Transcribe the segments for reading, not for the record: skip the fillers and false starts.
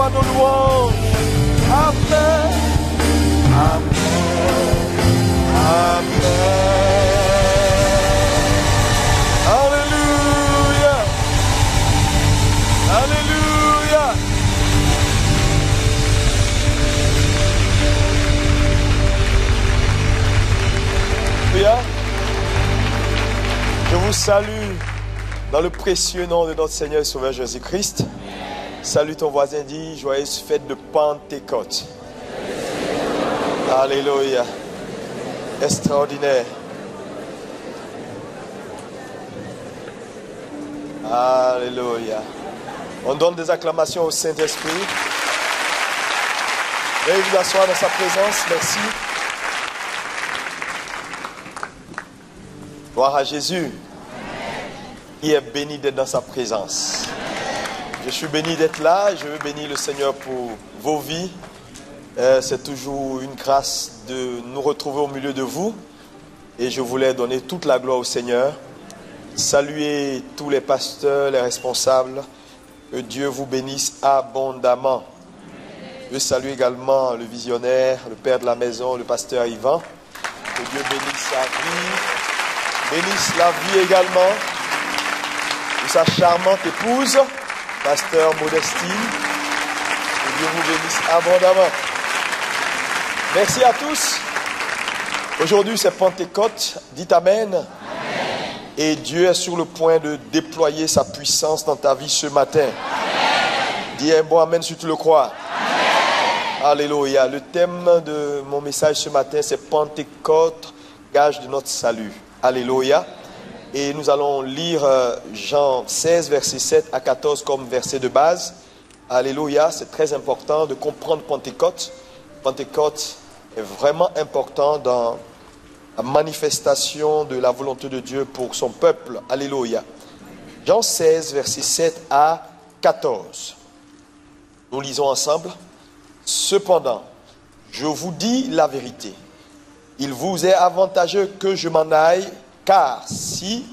reçois nos louanges. Amen. Amen. Amen. Alléluia. Alléluia. Bien. Je vous salue dans le précieux nom de notre Seigneur et Sauveur Jésus-Christ. Salue ton voisin, dit joyeuse fête de Pentecôte. Alléluia. Extraordinaire. Alléluia. On donne des acclamations au Saint-Esprit. Veuillez vous asseoir dans sa présence. Merci. Gloire à Jésus. Il est béni d'être dans sa présence. Je suis béni d'être là. Je veux bénir le Seigneur pour vos vies. C'est toujours une grâce de nous retrouver au milieu de vous. Et je voulais donner toute la gloire au Seigneur. Saluer tous les pasteurs, les responsables. Que Dieu vous bénisse abondamment. Je salue également le visionnaire, le père de la maison, le pasteur Yvan. Que Dieu bénisse sa vie. Bénisse la vie également de sa charmante épouse, pasteur Modestine. Que Dieu vous bénisse abondamment. Merci à tous. Aujourd'hui c'est Pentecôte. Dites Amen. Amen. Et Dieu est sur le point de déployer sa puissance dans ta vie ce matin. Amen. Dis un bon Amen si tu le crois. Amen. Alléluia. Le thème de mon message ce matin c'est Pentecôte, gage de notre salut. Alléluia. Et nous allons lire Jean 16, verset 7 à 14 comme verset de base. Alléluia. C'est très important de comprendre Pentecôte. Pentecôte est vraiment important dans la manifestation de la volonté de Dieu pour son peuple. Alléluia. Jean 16, verset 7 à 14. Nous lisons ensemble. Cependant, je vous dis la vérité. Il vous est avantageux que je m'en aille, car si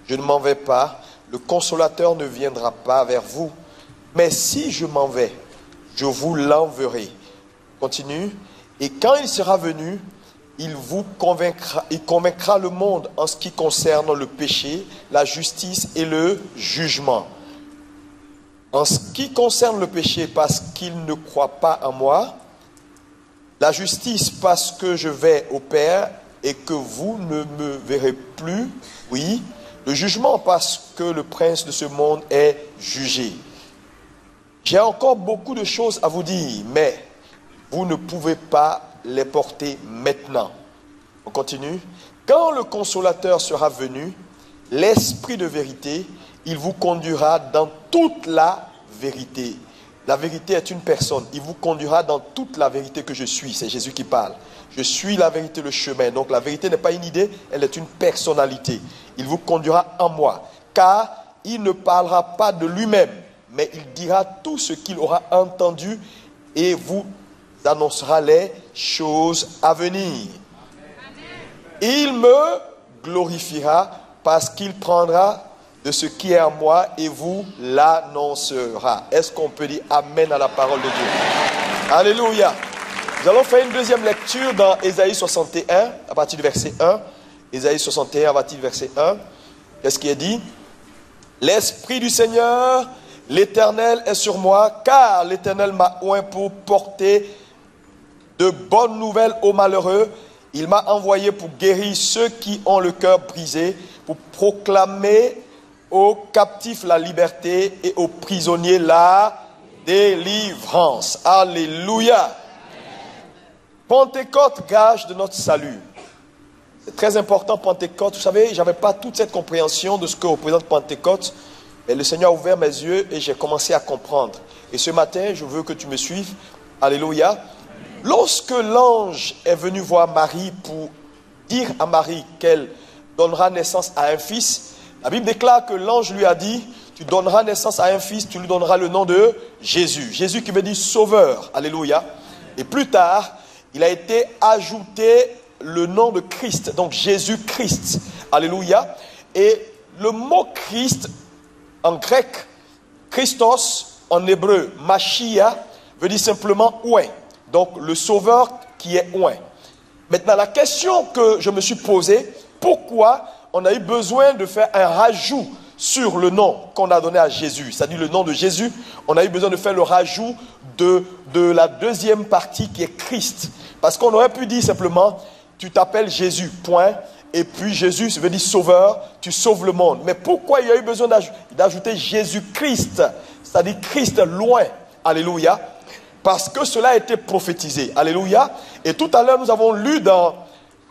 je ne m'en vais pas, le consolateur ne viendra pas vers vous. Mais si je m'en vais, je vous l'enverrai. Continue. Et quand il sera venu, il convaincra le monde en ce qui concerne le péché, la justice et le jugement. En ce qui concerne le péché, parce qu'il ne croit pas en moi. La justice, parce que je vais au Père et que vous ne me verrez plus. Oui. Le jugement, parce que le prince de ce monde est jugé. J'ai encore beaucoup de choses à vous dire, mais vous ne pouvez pas les porter maintenant. On continue. Quand le consolateur sera venu, l'esprit de vérité, il vous conduira dans toute la vérité. La vérité est une personne. Il vous conduira dans toute la vérité que je suis. C'est Jésus qui parle. Je suis la vérité, le chemin. Donc la vérité n'est pas une idée, elle est une personnalité. Il vous conduira en moi. Car il ne parlera pas de lui-même, mais il dira tout ce qu'il aura entendu et vous annoncera les choses à venir. Il me glorifiera parce qu'il prendra de ce qui est en moi et vous l'annoncera. Est-ce qu'on peut dire Amen à la parole de Dieu? Alléluia. Nous allons faire une deuxième lecture dans Ésaïe 61 à partir du verset 1. Ésaïe 61 à partir du verset 1. Qu'est-ce qui est dit? L'Esprit du Seigneur, l'Éternel est sur moi, car l'Éternel m'a oint pour porter de bonnes nouvelles aux malheureux. Il m'a envoyé pour guérir ceux qui ont le cœur brisé, pour proclamer aux captifs la liberté et aux prisonniers la délivrance. Alléluia. Pentecôte, gage de notre salut. C'est très important, Pentecôte. Vous savez, je n'avais pas toute cette compréhension de ce que représente Pentecôte. Et le Seigneur a ouvert mes yeux et j'ai commencé à comprendre. Et ce matin, je veux que tu me suives. Alléluia. Lorsque l'ange est venu voir Marie pour dire à Marie qu'elle donnera naissance à un fils, la Bible déclare que l'ange lui a dit, tu donneras naissance à un fils, tu lui donneras le nom de Jésus. Jésus qui veut dire sauveur. Alléluia. Et plus tard, il a été ajouté le nom de Christ, donc Jésus-Christ. Alléluia. Et le mot Christ, en grec, Christos, en hébreu, Mashiach, veut dire simplement oint. Donc le sauveur qui est oint. Maintenant, la question que je me suis posée, pourquoi on a eu besoin de faire un rajout sur le nom qu'on a donné à Jésus, c'est-à-dire le nom de Jésus, on a eu besoin de faire le rajout de la deuxième partie qui est Christ. Parce qu'on aurait pu dire simplement, tu t'appelles Jésus, point, et puis Jésus, ça veut dire sauveur, tu sauves le monde. Mais pourquoi il y a eu besoin d'ajouter Jésus-Christ, c'est-à-dire Christ loin, alléluia, parce que cela a été prophétisé, alléluia. Et tout à l'heure, nous avons lu dans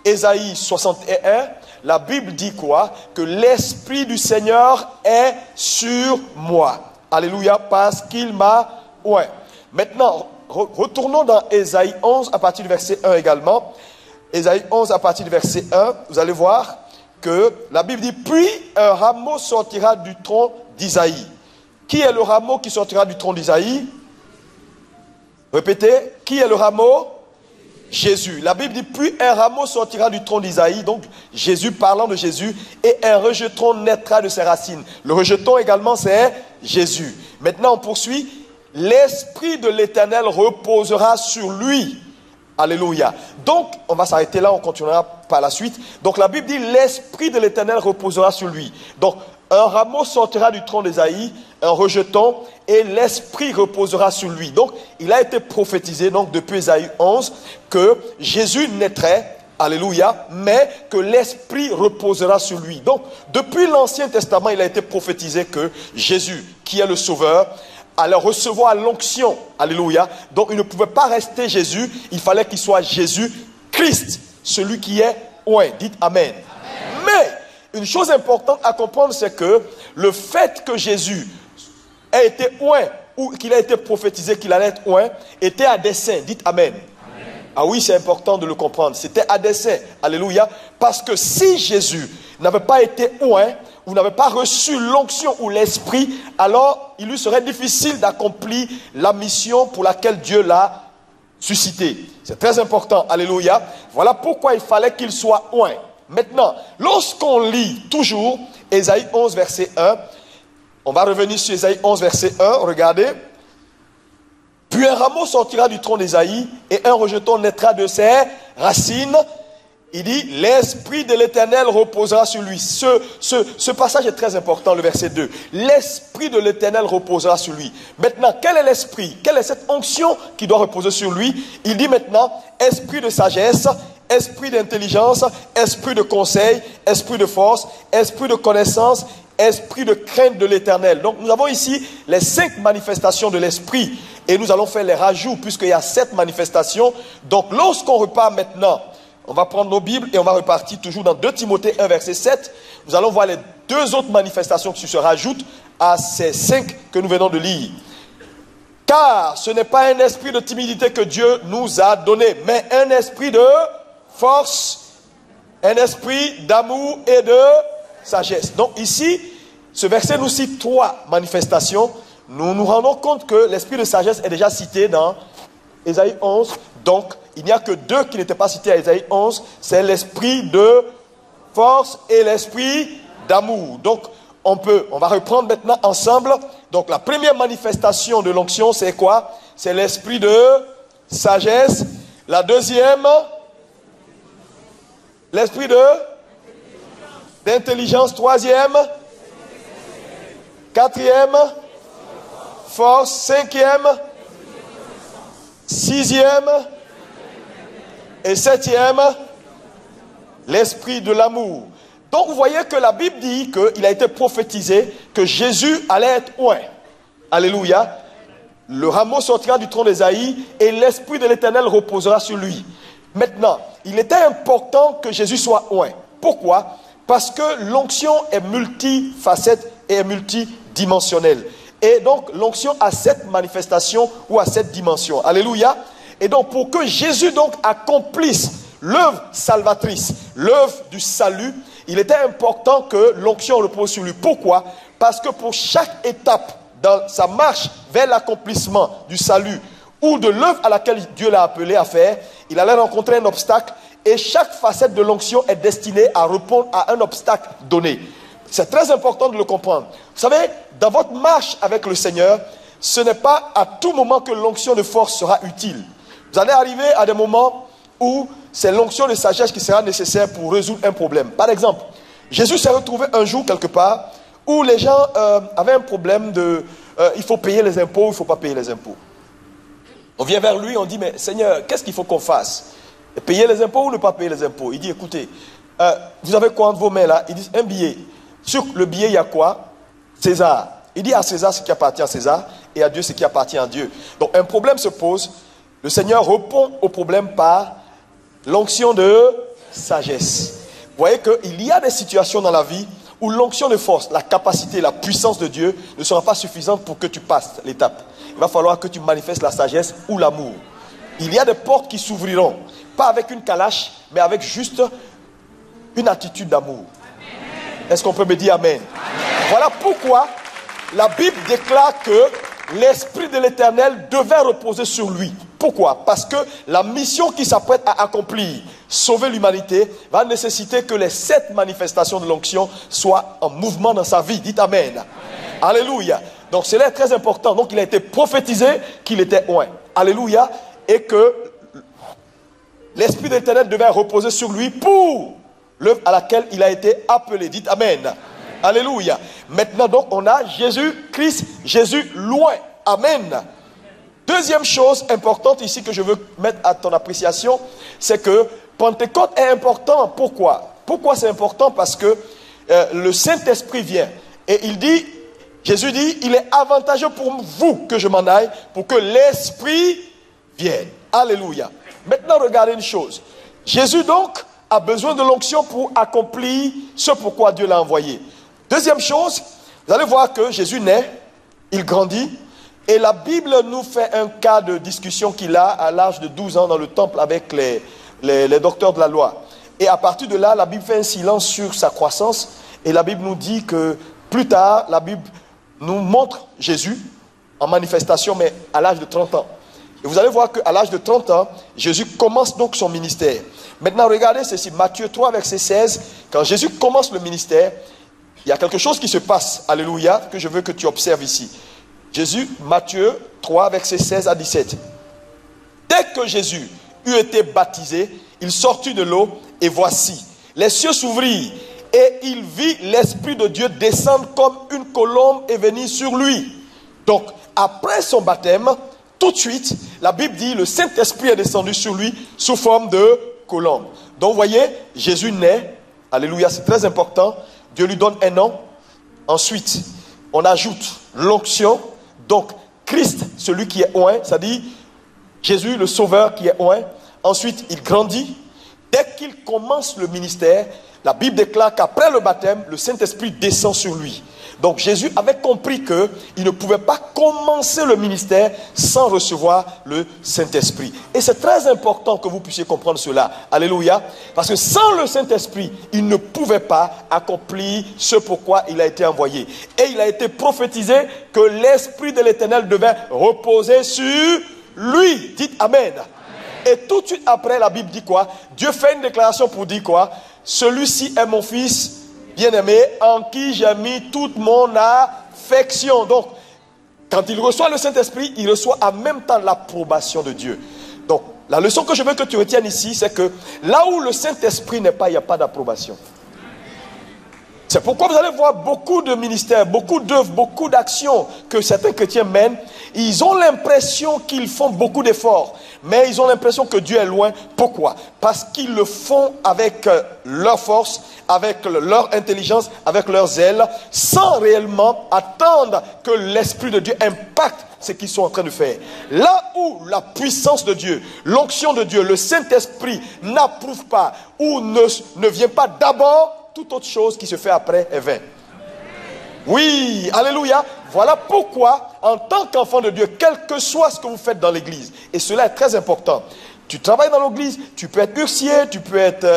Ésaïe 61, la Bible dit quoi? Que l'Esprit du Seigneur est sur moi. Alléluia, parce qu'il m'a oint. Maintenant, retournons dans Ésaïe 11 à partir du verset 1 également. Ésaïe 11 à partir du verset 1, vous allez voir que la Bible dit, puis un rameau sortira du tronc d'Isaïe. Qui est le rameau qui sortira du tronc d'Isaïe? Répétez, qui est le rameau? Jésus. La Bible dit, puis un rameau sortira du tronc d'Isaïe, donc Jésus parlant de Jésus, et un rejeton naîtra de ses racines. Le rejeton également, c'est Jésus. Maintenant, on poursuit. L'Esprit de l'Éternel reposera sur lui. Alléluia. Donc, on va s'arrêter là, on continuera par la suite. Donc, la Bible dit, l'Esprit de l'Éternel reposera sur lui. Donc, un rameau sortira du tronc d'Isaïe, un rejeton, et l'Esprit reposera sur lui. Donc, il a été prophétisé, donc, depuis Ésaïe 11, que Jésus naîtrait, alléluia, mais que l'Esprit reposera sur lui. Donc, depuis l'Ancien Testament, il a été prophétisé que Jésus, qui est le Sauveur, allait recevoir l'onction, alléluia. Donc, il ne pouvait pas rester Jésus, il fallait qu'il soit Jésus, Christ, celui qui est oint. Dites Amen. Amen. Mais, une chose importante à comprendre, c'est que le fait que Jésus a été oint, ou qu'il a été prophétisé qu'il allait être oint, était à dessein. Dites Amen. Amen. Ah oui, c'est important de le comprendre. C'était à dessein. Alléluia. Parce que si Jésus n'avait pas été oint, ou n'avait pas reçu l'onction ou l'esprit, alors il lui serait difficile d'accomplir la mission pour laquelle Dieu l'a suscité. C'est très important. Alléluia. Voilà pourquoi il fallait qu'il soit oint. Maintenant, lorsqu'on lit toujours Ésaïe 11, verset 1, on va revenir sur Ésaïe 11, verset 1, regardez. Puis un rameau sortira du tronc d'Ésaïe et un rejeton naîtra de ses racines. Il dit, l'Esprit de l'Éternel reposera sur lui. Ce passage est très important, le verset 2. L'Esprit de l'Éternel reposera sur lui. Maintenant, quel est l'Esprit? Quelle est cette onction qui doit reposer sur lui? Il dit maintenant, Esprit de sagesse, Esprit d'intelligence, Esprit de conseil, Esprit de force, Esprit de connaissance, Esprit de crainte de l'Éternel. Donc nous avons ici les 5 manifestations de l'Esprit. Et nous allons faire les rajouts puisqu'il y a 7 manifestations. Donc lorsqu'on repart maintenant, on va prendre nos Bibles et on va repartir toujours dans 2 Timothée 1, verset 7. Nous allons voir les 2 autres manifestations qui se rajoutent à ces 5 que nous venons de lire. Car ce n'est pas un esprit de timidité que Dieu nous a donné, mais un esprit de force, un esprit d'amour et de sagesse. Donc ici, ce verset nous cite 3 manifestations. Nous nous rendons compte que l'esprit de sagesse est déjà cité dans Ésaïe 11. Donc, il n'y a que 2 qui n'étaient pas cités à Ésaïe 11. C'est l'esprit de force et l'esprit d'amour. Donc, on va reprendre maintenant ensemble. Donc, la première manifestation de l'onction, c'est quoi? C'est l'esprit de sagesse. La deuxième, l'esprit d'intelligence. Troisième, quatrième, force. Cinquième, sixième et septième, l'esprit de l'amour. Donc vous voyez que la Bible dit qu'il a été prophétisé que Jésus allait être oint. Alléluia. Le rameau sortira du tronc d'Ésaïe et l'Esprit de l'Éternel reposera sur lui. Maintenant, il était important que Jésus soit oint. Pourquoi? Parce que l'onction est multifacette et est multidimensionnelle. Et donc, l'onction a 7 manifestations ou a 7 dimensions. Alléluia. Et donc, pour que Jésus donc accomplisse l'œuvre salvatrice, l'œuvre du salut, il était important que l'onction repose sur lui. Pourquoi? Parce que pour chaque étape dans sa marche vers l'accomplissement du salut ou de l'œuvre à laquelle Dieu l'a appelé à faire, il allait rencontrer un obstacle et chaque facette de l'onction est destinée à répondre à un obstacle donné. C'est très important de le comprendre. Vous savez, dans votre marche avec le Seigneur, ce n'est pas à tout moment que l'onction de force sera utile. Vous allez arriver à des moments où c'est l'onction de sagesse qui sera nécessaire pour résoudre un problème. Par exemple, Jésus s'est retrouvé un jour quelque part où les gens avaient un problème de il faut payer les impôts ou il ne faut pas payer les impôts. On vient vers lui, on dit, mais Seigneur, qu'est-ce qu'il faut qu'on fasse? Payer les impôts ou ne pas payer les impôts? Il dit, écoutez, vous avez quoi entre vos mains là? Il dit, un billet. Sur le billet, il y a quoi? César. Il dit à César ce qui appartient à César et à Dieu ce qui appartient à Dieu. Donc un problème se pose. Le Seigneur répond au problème par l'onction de sagesse. Vous voyez qu'il y a des situations dans la vie où l'onction de force, la capacité, la puissance de Dieu ne sera pas suffisante pour que tu passes l'étape. Il va falloir que tu manifestes la sagesse ou l'amour. Il y a des portes qui s'ouvriront, pas avec une calache, mais avec juste une attitude d'amour. Est-ce qu'on peut me dire amen? Voilà pourquoi la Bible déclare que l'Esprit de l'Éternel devait reposer sur lui. Pourquoi? Parce que la mission qu'il s'apprête à accomplir, sauver l'humanité, va nécessiter que les 7 manifestations de l'onction soient en mouvement dans sa vie. Dites amen. Amen. Alléluia. Donc cela est très important. Donc il a été prophétisé qu'il était oint. Alléluia. Et que l'Esprit de l'Éternel devait reposer sur lui pour l'œuvre à laquelle il a été appelé. Dites amen. Amen. Alléluia. Maintenant donc on a Jésus-Christ, Jésus loin. Amen. Deuxième chose importante ici que je veux mettre à ton appréciation, c'est que Pentecôte est important. Pourquoi? Pourquoi c'est important? Parce que le Saint-Esprit vient. Et il dit, Jésus dit, il est avantageux pour vous que je m'en aille, pour que l'Esprit vienne. Alléluia. Maintenant regardez une chose. Jésus donc a besoin de l'onction pour accomplir ce pourquoi Dieu l'a envoyé. Deuxième chose, vous allez voir que Jésus naît, il grandit, et la Bible nous fait un cas de discussion qu'il a à l'âge de 12 ans dans le temple avec les docteurs de la loi. Et à partir de là, la Bible fait un silence sur sa croissance, et la Bible nous dit que plus tard, la Bible nous montre Jésus en manifestation, mais à l'âge de 30 ans. Et vous allez voir qu'à l'âge de 30 ans, Jésus commence donc son ministère. Maintenant, regardez ceci, Matthieu 3, verset 16, quand Jésus commence le ministère, il y a quelque chose qui se passe, alléluia, que je veux que tu observes ici. Jésus, Matthieu 3, verset 16 à 17. Dès que Jésus eut été baptisé, il sortit de l'eau, et voici, les cieux s'ouvrirent, et il vit l'Esprit de Dieu descendre comme une colombe et venir sur lui. Donc, après son baptême, tout de suite, la Bible dit, le Saint-Esprit est descendu sur lui sous forme de colombe. Donc, vous voyez, Jésus naît, alléluia, c'est très important, Dieu lui donne un nom. Ensuite, on ajoute l'onction. Donc, Christ, celui qui est oint, c'est-à-dire Jésus, le Sauveur qui est oint. Ensuite, il grandit. Dès qu'il commence le ministère, la Bible déclare qu'après le baptême, le Saint-Esprit descend sur lui. Donc, Jésus avait compris qu'il ne pouvait pas commencer le ministère sans recevoir le Saint-Esprit. Et c'est très important que vous puissiez comprendre cela. Alléluia. Parce que sans le Saint-Esprit, il ne pouvait pas accomplir ce pourquoi il a été envoyé. Et il a été prophétisé que l'Esprit de l'Éternel devait reposer sur lui. Dites Amen. Amen. Et tout de suite après, la Bible dit quoi? Dieu fait une déclaration pour dire quoi? Celui-ci est mon fils bien-aimé, en qui j'ai mis toute mon affection. Donc, quand il reçoit le Saint-Esprit, il reçoit en même temps l'approbation de Dieu. Donc, la leçon que je veux que tu retiennes ici, c'est que là où le Saint-Esprit n'est pas, il n'y a pas d'approbation. C'est pourquoi vous allez voir beaucoup de ministères, beaucoup d'œuvres, beaucoup d'actions que certains chrétiens mènent. Ils ont l'impression qu'ils font beaucoup d'efforts, mais ils ont l'impression que Dieu est loin. Pourquoi? Parce qu'ils le font avec leur force, avec leur intelligence, avec leur zèle, sans réellement attendre que l'Esprit de Dieu impacte ce qu'ils sont en train de faire. Là où la puissance de Dieu, l'onction de Dieu, le Saint-Esprit n'approuve pas ou ne vient pas d'abord, toute autre chose qui se fait après est vain. Oui, alléluia. Voilà pourquoi, en tant qu'enfant de Dieu, quel que soit ce que vous faites dans l'église, et cela est très important. Tu travailles dans l'église, tu peux être huissier, tu peux être,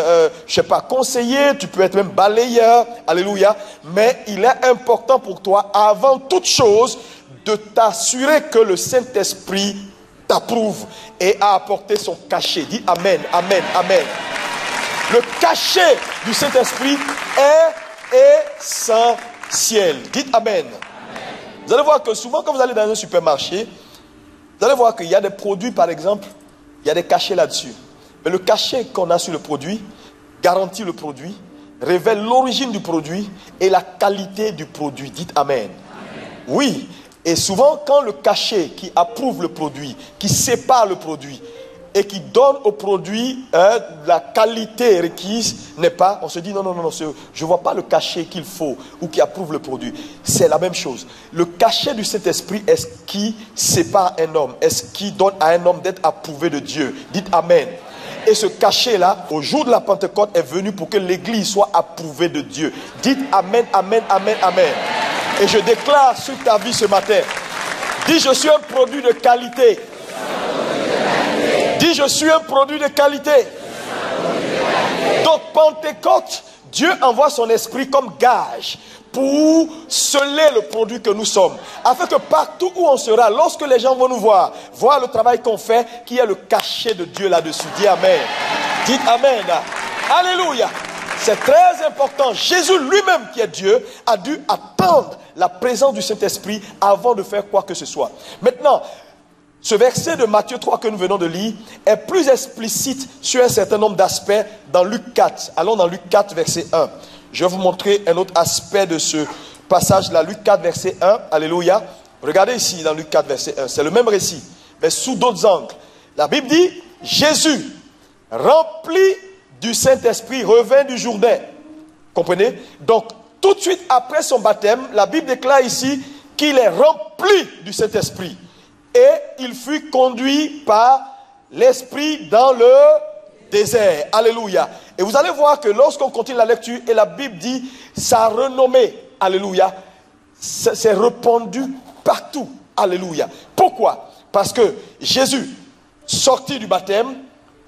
je sais pas, conseiller, tu peux être même balayeur, alléluia. Mais il est important pour toi, avant toute chose, de t'assurer que le Saint-Esprit t'approuve et a apporté son cachet. Dis Amen, Amen, Amen. Le cachet du Saint-Esprit est essentiel. Dites Amen. Amen. Vous allez voir que souvent quand vous allez dans un supermarché, vous allez voir qu'il y a des produits par exemple, il y a des cachets là-dessus. Mais le cachet qu'on a sur le produit garantit le produit, révèle l'origine du produit et la qualité du produit. Dites Amen. Amen. Oui, et souvent quand le cachet qui approuve le produit, qui sépare le produit et qui donne au produit la qualité requise n'est pas, on se dit non, je ne vois pas le cachet qu'il faut ou qui approuve le produit. C'est la même chose. Le cachet du Saint-Esprit est ce qui sépare un homme, est ce qui donne à un homme d'être approuvé de Dieu. Dites Amen. Et ce cachet-là, au jour de la Pentecôte, est venu pour que l'Église soit approuvée de Dieu. Dites Amen, Amen, Amen, Amen. Et je déclare sur ta vie ce matin, dis je suis un produit de qualité. Dis je suis un produit de qualité. Donc Pentecôte, Dieu envoie son esprit comme gage pour sceller le produit que nous sommes, afin que partout où on sera, lorsque les gens vont nous voir le travail qu'on fait, qu'il y ait le cachet de Dieu là-dessus. Dis Amen. Dites Amen. Alléluia. C'est très important. Jésus lui-même qui est Dieu a dû attendre la présence du Saint-Esprit avant de faire quoi que ce soit. Maintenant, ce verset de Matthieu 3 que nous venons de lire est plus explicite sur un certain nombre d'aspects dans Luc 4. Allons dans Luc 4 verset 1. Je vais vous montrer un autre aspect de ce passage-là. Luc 4 verset 1. Alléluia. Regardez ici dans Luc 4 verset 1. C'est le même récit, mais sous d'autres angles. La Bible dit, Jésus, rempli du Saint-Esprit, revint du Jourdain. Comprenez? Donc, tout de suite après son baptême, la Bible déclare ici qu'il est rempli du Saint-Esprit. Et il fut conduit par l'Esprit dans le désert. Alléluia. Et vous allez voir que lorsqu'on continue la lecture, et la Bible dit, sa renommée, alléluia, c'est répandu partout. Alléluia. Pourquoi? Parce que Jésus, sorti du baptême,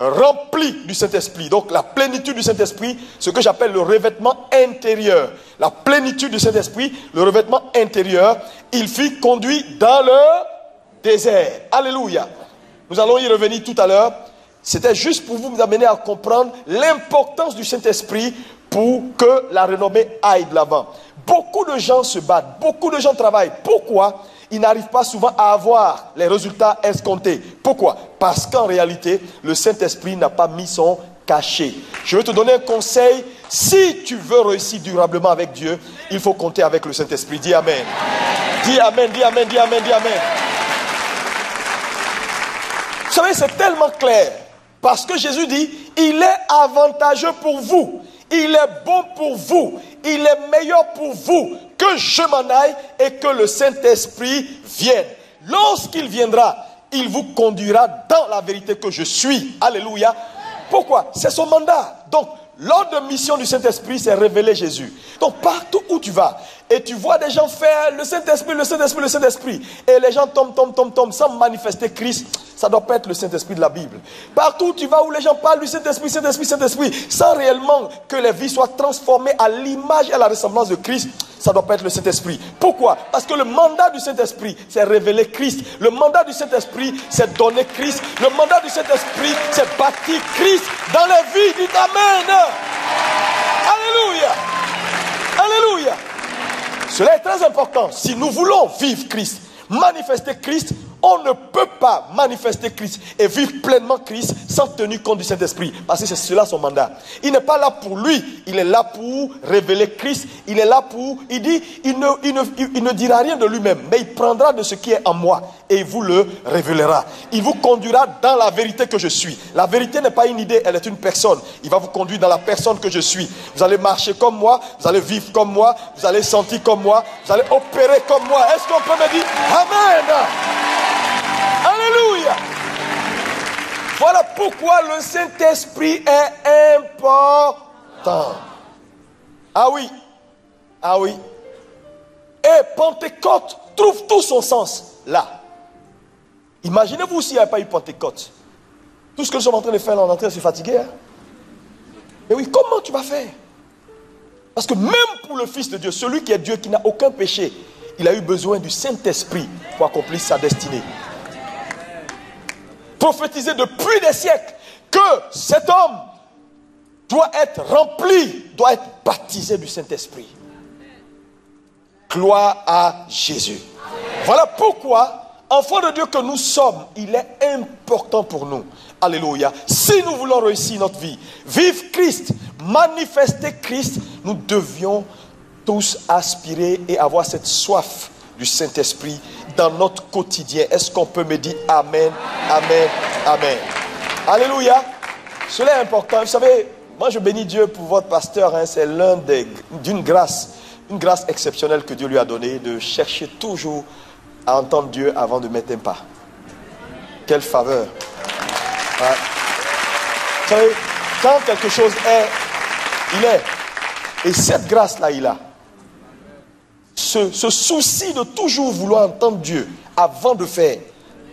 rempli du Saint-Esprit. Donc la plénitude du Saint-Esprit, ce que j'appelle le revêtement intérieur. La plénitude du Saint-Esprit, le revêtement intérieur, il fut conduit dans le désert. Alléluia. Nous allons y revenir tout à l'heure. C'était juste pour vous amener à comprendre l'importance du Saint-Esprit pour que la renommée aille de l'avant. Beaucoup de gens se battent, beaucoup de gens travaillent. Pourquoi? Ils n'arrivent pas souvent à avoir les résultats escomptés. Pourquoi? Parce qu'en réalité, le Saint-Esprit n'a pas mis son cachet. Je vais te donner un conseil. Si tu veux réussir durablement avec Dieu, il faut compter avec le Saint-Esprit. Dis Amen. Dis Amen, dis Amen, dis Amen, dis Amen. Vous savez, c'est tellement clair. Parce que Jésus dit, il est avantageux pour vous. Il est bon pour vous. Il est meilleur pour vous que je m'en aille et que le Saint-Esprit vienne. Lorsqu'il viendra, il vous conduira dans la vérité que je suis. Alléluia. Pourquoi? C'est son mandat. Donc, l'ordre de mission du Saint-Esprit, c'est révéler Jésus. Donc, partout où tu vas, et tu vois des gens faire le Saint-Esprit, le Saint-Esprit, le Saint-Esprit, et les gens tombent, sans manifester Christ, ça ne doit pas être le Saint-Esprit de la Bible. Partout où tu vas, où les gens parlent du Saint-Esprit, Saint-Esprit, Saint-Esprit, sans réellement que les vies soient transformées à l'image et à la ressemblance de Christ, ça ne doit pas être le Saint-Esprit. Pourquoi? Parce que le mandat du Saint-Esprit, c'est révéler Christ. Le mandat du Saint-Esprit, c'est donner Christ. Le mandat du Saint-Esprit, c'est bâtir Christ dans les vies. Dites Amen. Alléluia. Alléluia. Cela est très important. Si nous voulons vivre Christ, manifester Christ, on ne peut pas manifester Christ et vivre pleinement Christ sans tenir compte du Saint-Esprit. Parce que c'est cela son mandat. Il n'est pas là pour lui. Il est là pour révéler Christ. Il est là pour... Il dit, il ne dira rien de lui-même. Mais il prendra de ce qui est en moi et il vous le révélera. Il vous conduira dans la vérité que je suis. La vérité n'est pas une idée, elle est une personne. Il va vous conduire dans la personne que je suis. Vous allez marcher comme moi. Vous allez vivre comme moi. Vous allez sentir comme moi. Vous allez opérer comme moi. Est-ce qu'on peut me dire Amen? Alléluia. Voilà pourquoi le Saint-Esprit est important. Ah oui. Ah oui. Et Pentecôte trouve tout son sens là. Imaginez-vous s'il n'y avait pas eu Pentecôte. Tout ce que nous sommes en train de faire là, on est en train de se fatiguer. Hein? Mais oui, comment tu vas faire? Parce que même pour le Fils de Dieu, celui qui est Dieu, qui n'a aucun péché, il a eu besoin du Saint-Esprit pour accomplir sa destinée. Prophétisé depuis des siècles que cet homme doit être rempli, doit être baptisé du Saint-Esprit. Gloire à Jésus. Voilà pourquoi, enfants de Dieu que nous sommes, il est important pour nous. Alléluia. Si nous voulons réussir notre vie, vivre Christ, manifester Christ, nous devions tous aspirer et avoir cette soif du Saint-Esprit dans notre quotidien. Est-ce qu'on peut me dire Amen, Amen, Amen. Alléluia. Cela est important. Vous savez, moi je bénis Dieu pour votre pasteur. Hein, c'est d'une grâce, une grâce exceptionnelle que Dieu lui a donnée de chercher toujours à entendre Dieu avant de mettre un pas. Quelle faveur. Ouais. Vous savez, quand quelque chose est, il est. Et cette grâce-là, il a. Ce souci de toujours vouloir entendre Dieu avant de faire,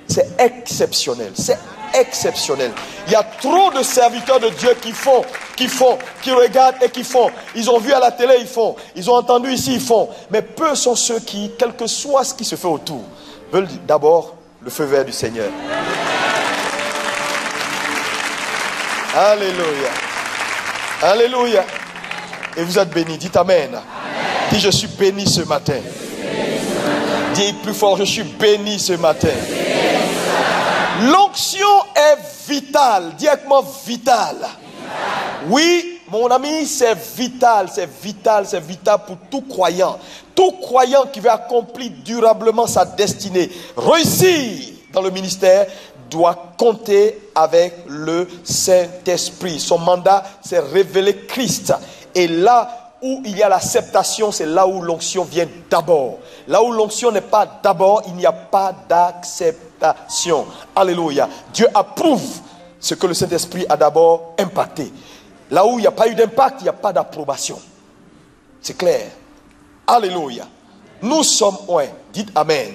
c'est exceptionnel. C'est exceptionnel. Il y a trop de serviteurs de Dieu qui regardent et qui font. Ils ont vu à la télé, ils font. Ils ont entendu ici, ils font. Mais peu sont ceux qui, quel que soit ce qui se fait autour, veulent d'abord le feu vert du Seigneur. Alléluia. Alléluia. Et vous êtes bénis. Dites Amen. Dis, je suis béni ce matin. Dis plus fort, je suis béni ce matin. L'onction est vitale. Dis avec moi, vitale. Oui, mon ami, c'est vital, c'est vital, c'est vital pour tout croyant. Tout croyant qui veut accomplir durablement sa destinée, réussir dans le ministère, doit compter avec le Saint-Esprit. Son mandat, c'est révéler Christ. Et là où il y a l'acceptation, c'est là où l'onction vient d'abord. Là où l'onction n'est pas d'abord, il n'y a pas d'acceptation. Alléluia. Dieu approuve ce que le Saint-Esprit a d'abord impacté. Là où il n'y a pas eu d'impact, il n'y a pas d'approbation. C'est clair. Alléluia. Nous sommes un. Dites Amen. Amen.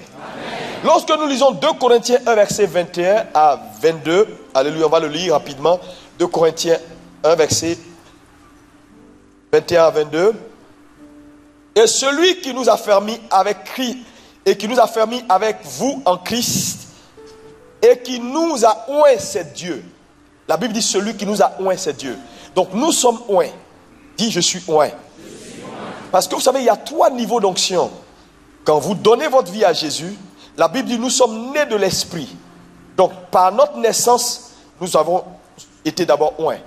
Lorsque nous lisons 2 Corinthiens 1, verset 21 à 22, alléluia, on va le lire rapidement. 2 Corinthiens 1, verset 21 à 22. Et celui qui nous a fermis avec Christ, et qui nous a fermis avec vous en Christ, et qui nous a oint, c'est Dieu. La Bible dit celui qui nous a oint, c'est Dieu. Donc nous sommes oint. Dis je suis oint. Parce que vous savez, il y a 3 niveaux d'onction. Quand vous donnez votre vie à Jésus, la Bible dit nous sommes nés de l'Esprit. Donc par notre naissance, nous avons été d'abord oint.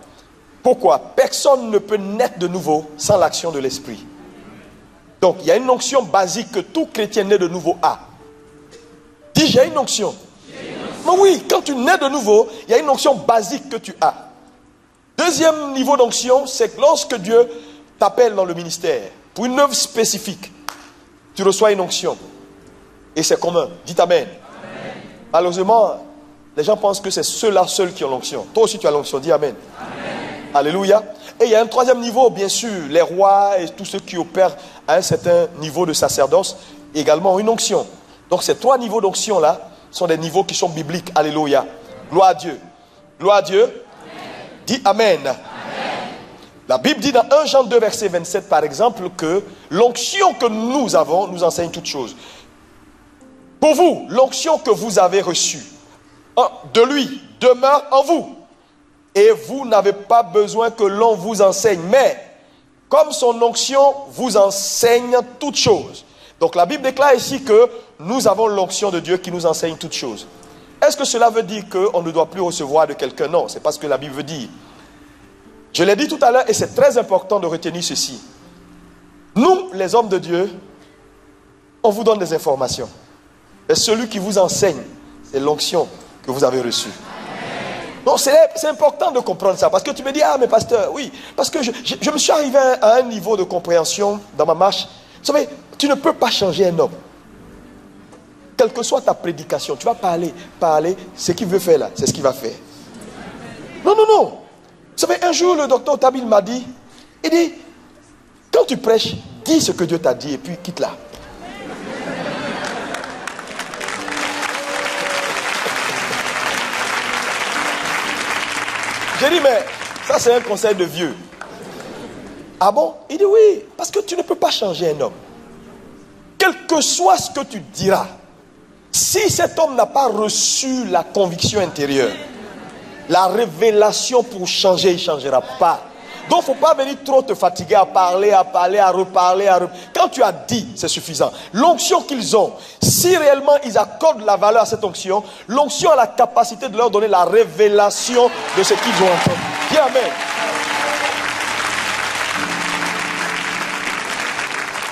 Pourquoi? Personne ne peut naître de nouveau sans l'action de l'Esprit. Donc il y a une onction basique que tout chrétien né de nouveau a. Dis j'ai une onction. Mais oui, quand tu nais de nouveau, il y a une onction basique que tu as. Deuxième niveau d'onction, c'est que lorsque Dieu t'appelle dans le ministère pour une œuvre spécifique, tu reçois une onction. Et c'est commun. Dites Amen. Amen. Malheureusement, les gens pensent que c'est ceux-là seuls qui ont l'onction. Toi aussi tu as l'onction. Dis Amen. Amen. Alléluia. Et il y a un troisième niveau, bien sûr, les rois et tous ceux qui opèrent à un certain niveau de sacerdoce, également ont une onction. Donc ces 3 niveaux d'onction-là sont des niveaux qui sont bibliques. Alléluia. Gloire à Dieu. Gloire à Dieu. Amen. Dis Amen. Amen. La Bible dit dans 1 Jean 2, verset 27, par exemple, que l'onction que nous avons nous enseigne toutes choses. Pour vous, l'onction que vous avez reçue de lui demeure en vous. Et vous n'avez pas besoin que l'on vous enseigne. Mais, comme son onction vous enseigne toutes choses. Donc la Bible déclare ici que nous avons l'onction de Dieu qui nous enseigne toutes choses. Est-ce que cela veut dire qu'on ne doit plus recevoir de quelqu'un? Non, c'est pas ce que la Bible veut dire. Je l'ai dit tout à l'heure et c'est très important de retenir ceci. Nous, les hommes de Dieu, on vous donne des informations. Et celui qui vous enseigne, c'est l'onction que vous avez reçue. Donc c'est important de comprendre ça. Parce que tu me dis, ah mais pasteur, oui. Parce que je me suis arrivé à un niveau de compréhension dans ma marche. Vous savez, tu ne peux pas changer un homme. Quelle que soit ta prédication, tu vas parler. Ce qu'il veut faire là, c'est ce qu'il va faire. Non. Vous savez, un jour, le docteur Tabil m'a dit, il dit, quand tu prêches, dis ce que Dieu t'a dit et puis quitte là. J'ai dit, mais ça c'est un conseil de vieux. Ah bon? Il dit oui, parce que tu ne peux pas changer un homme. Quel que soit ce que tu diras, si cet homme n'a pas reçu la conviction intérieure, la révélation pour changer, il ne changera pas. Donc, il ne faut pas venir trop te fatiguer à parler, à reparler. Quand tu as dit, c'est suffisant. L'onction qu'ils ont, si réellement ils accordent la valeur à cette onction, l'onction a la capacité de leur donner la révélation de ce qu'ils ont entendu. Dis amen.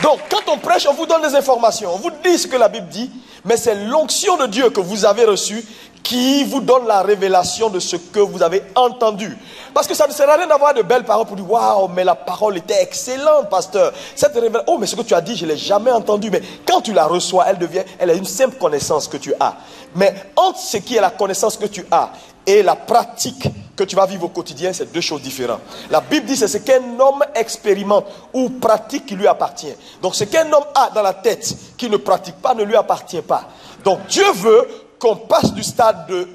Donc, quand on prêche, on vous donne des informations. On vous dit ce que la Bible dit, mais c'est l'onction de Dieu que vous avez reçue qui vous donne la révélation de ce que vous avez entendu. Parce que ça ne sert à rien d'avoir de belles paroles pour dire « Waouh, mais la parole était excellente, pasteur. » Cette révélation, oh, mais ce que tu as dit, je ne l'ai jamais entendu. Mais quand tu la reçois, elle est une simple connaissance que tu as. Mais entre ce qui est la connaissance que tu as et la pratique que tu vas vivre au quotidien, c'est deux choses différentes. La Bible dit c'est ce qu'un homme expérimente ou pratique qui lui appartient. Donc ce qu'un homme a dans la tête qui ne pratique pas ne lui appartient pas. Donc Dieu veut qu'on passe du stade de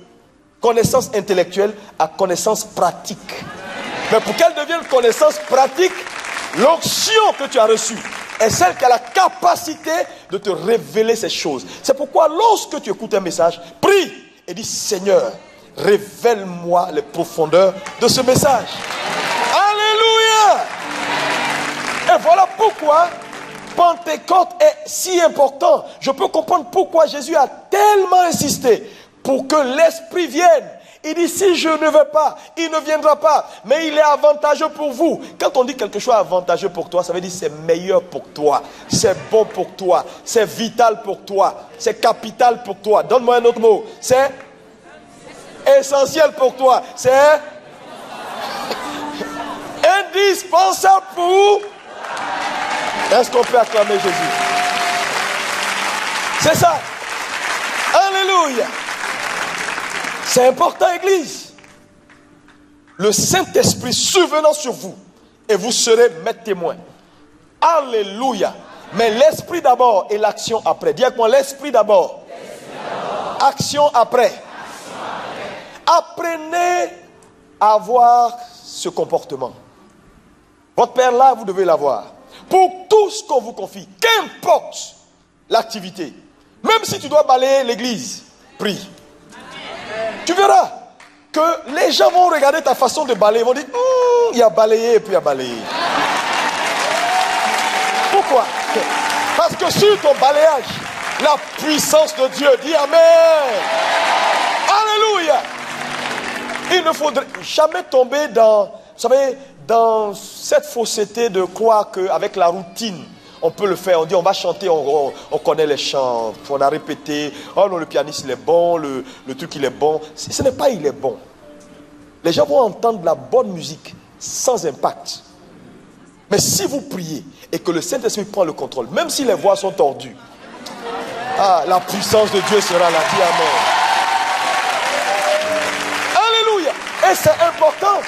connaissance intellectuelle à connaissance pratique. Mais pour qu'elle devienne connaissance pratique, l'onction que tu as reçue est celle qui a la capacité de te révéler ces choses. C'est pourquoi lorsque tu écoutes un message, prie et dis Seigneur, révèle-moi les profondeurs de ce message. Alléluia! Et voilà pourquoi Pentecôte est si important. Je peux comprendre pourquoi Jésus a tellement insisté pour que l'Esprit vienne. Il dit si je ne veux pas, il ne viendra pas. Mais il est avantageux pour vous. Quand on dit quelque chose est avantageux pour toi, ça veut dire c'est meilleur pour toi. C'est bon pour toi. C'est vital pour toi. C'est capital pour toi. Donne-moi un autre mot. C'est essentiel pour toi. C'est indispensable pour... Est-ce qu'on peut acclamer Jésus? C'est ça. Alléluia. C'est important, Église. Le Saint-Esprit survenant sur vous et vous serez maître témoin. Alléluia. Mais l'Esprit d'abord et l'action après. Dis avec moi, l'Esprit d'abord. Action après. Apprenez à avoir ce comportement. Votre Père là, vous devez l'avoir. Pour tout ce qu'on vous confie, qu'importe l'activité, même si tu dois balayer l'église, prie. Tu verras que les gens vont regarder ta façon de balayer, ils vont dire, il y a balayé et puis il y a balayé. Pourquoi? Parce que sur ton balayage, la puissance de Dieu dit Amen. Alléluia. Il ne faudrait jamais tomber dans, vous savez, dans cette fausseté de croire qu'avec la routine, on peut le faire. On dit on va chanter, on connaît les chants, on a répété, oh non le pianiste il est bon, le truc il est bon. Ce n'est pas il est bon. Les gens vont entendre la bonne musique sans impact. Mais si vous priez et que le Saint-Esprit prend le contrôle, même si les voix sont tordues, la puissance de Dieu sera là. Dis Amen. Alléluia. Et c'est important.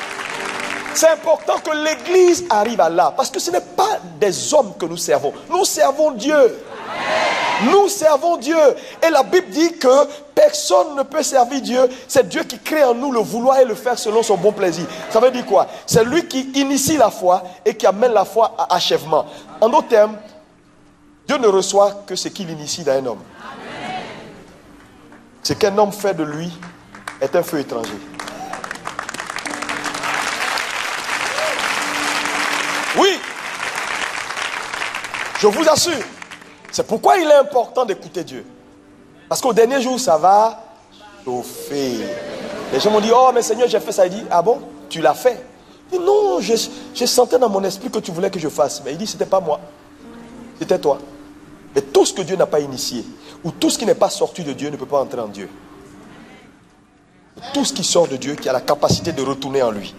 C'est important que l'Église arrive à là. Parce que ce n'est pas des hommes que nous servons. Nous servons Dieu. Nous servons Dieu. Et la Bible dit que personne ne peut servir Dieu. C'est Dieu qui crée en nous le vouloir et le faire selon son bon plaisir. Ça veut dire quoi? C'est lui qui initie la foi et qui amène la foi à achèvement. En d'autres termes, Dieu ne reçoit que ce qu'il initie dans un homme. Ce qu'un homme fait de lui est un feu étranger. Oui, je vous assure. C'est pourquoi il est important d'écouter Dieu. Parce qu'au dernier jour, ça va chauffer. Les gens m'ont dit, oh mais Seigneur, j'ai fait ça. Il dit, ah bon, tu l'as fait? Il dit, non, je sentais dans mon esprit que tu voulais que je fasse. Mais il dit, c'était pas moi. C'était toi. Et tout ce que Dieu n'a pas initié, ou tout ce qui n'est pas sorti de Dieu, ne peut pas entrer en Dieu. Tout ce qui sort de Dieu, qui a la capacité de retourner en lui.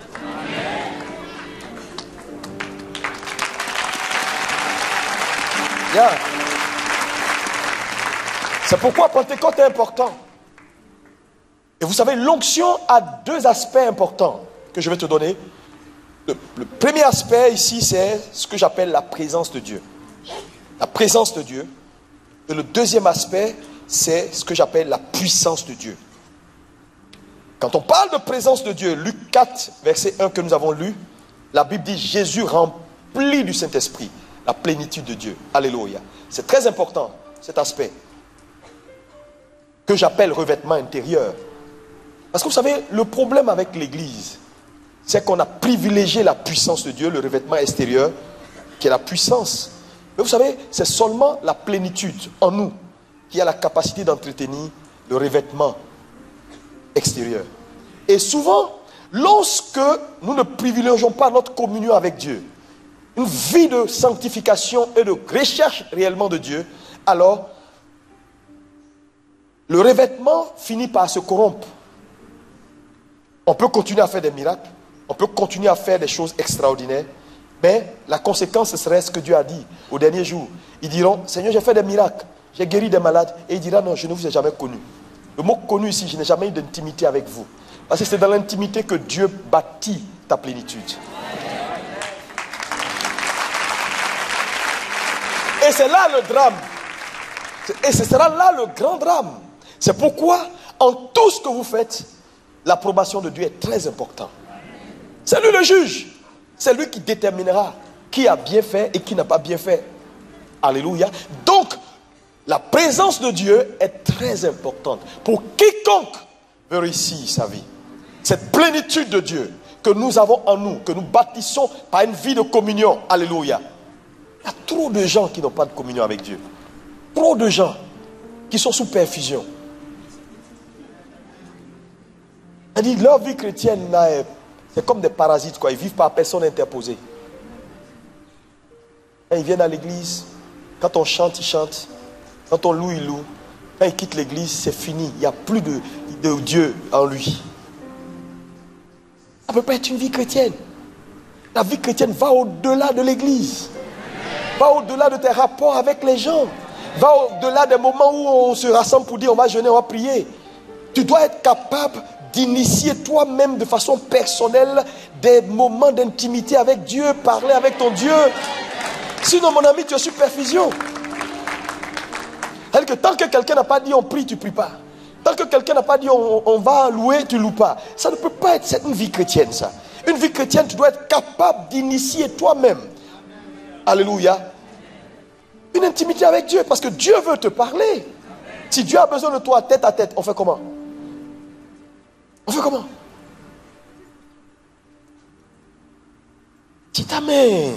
Yeah. C'est pourquoi Pentecôte est important. Et vous savez, l'onction a deux aspects importants que je vais te donner. Le premier aspect ici, c'est ce que j'appelle la présence de Dieu. La présence de Dieu. Et le deuxième aspect, c'est ce que j'appelle la puissance de Dieu. Quand on parle de présence de Dieu, Luc 4, verset 1 que nous avons lu, la Bible dit Jésus rempli du Saint-Esprit. La plénitude de Dieu. Alléluia. C'est très important, cet aspect. Que j'appelle revêtement intérieur. Parce que vous savez, le problème avec l'Église, c'est qu'on a privilégié la puissance de Dieu, le revêtement extérieur, qui est la puissance. Mais vous savez, c'est seulement la plénitude en nous qui a la capacité d'entretenir le revêtement extérieur. Et souvent, lorsque nous ne privilégions pas notre communion avec Dieu, une vie de sanctification et de recherche réellement de Dieu, alors le revêtement finit par se corrompre. On peut continuer à faire des miracles, on peut continuer à faire des choses extraordinaires, mais la conséquence serait ce que Dieu a dit au dernier jour. Ils diront, Seigneur, j'ai fait des miracles, j'ai guéri des malades. Et il dira, non, je ne vous ai jamais connu. Le mot connu ici, je n'ai jamais eu d'intimité avec vous. Parce que c'est dans l'intimité que Dieu bâtit ta plénitude. Et c'est là le drame. Et ce sera là le grand drame. C'est pourquoi, en tout ce que vous faites, l'approbation de Dieu est très importante. C'est lui le juge. C'est lui qui déterminera qui a bien fait et qui n'a pas bien fait. Alléluia. Donc, la présence de Dieu est très importante pour quiconque veut réussir sa vie. Cette plénitude de Dieu que nous avons en nous, que nous bâtissons par une vie de communion. Alléluia. Il y a trop de gens qui n'ont pas de communion avec Dieu. Trop de gens qui sont sous perfusion. C'est-à-dire, leur vie chrétienne, c'est comme des parasites, quoi. Ils vivent par personne interposée. Quand ils viennent à l'église, quand on chante, ils chantent. Quand on loue, ils louent. Quand ils quittent l'église, c'est fini. Il n'y a plus de Dieu en lui. Ça ne peut pas être une vie chrétienne. La vie chrétienne va au-delà de l'église. Va au-delà de tes rapports avec les gens. Va au-delà des moments où on se rassemble pour dire on va jeûner, on va prier. Tu dois être capable d'initier toi-même de façon personnelle des moments d'intimité avec Dieu, parler avec ton Dieu. Sinon, mon ami, tu es sur perfusion. C'est-à-dire que tant que quelqu'un n'a pas dit on prie, tu ne pries pas. Tant que quelqu'un n'a pas dit on va louer, tu ne loues pas. Ça ne peut pas être une vie chrétienne, ça. Une vie chrétienne, tu dois être capable d'initier toi-même. Alléluia. Une intimité avec Dieu, parce que Dieu veut te parler. Si Dieu a besoin de toi tête à tête, on fait comment? On fait comment? Dites Amen.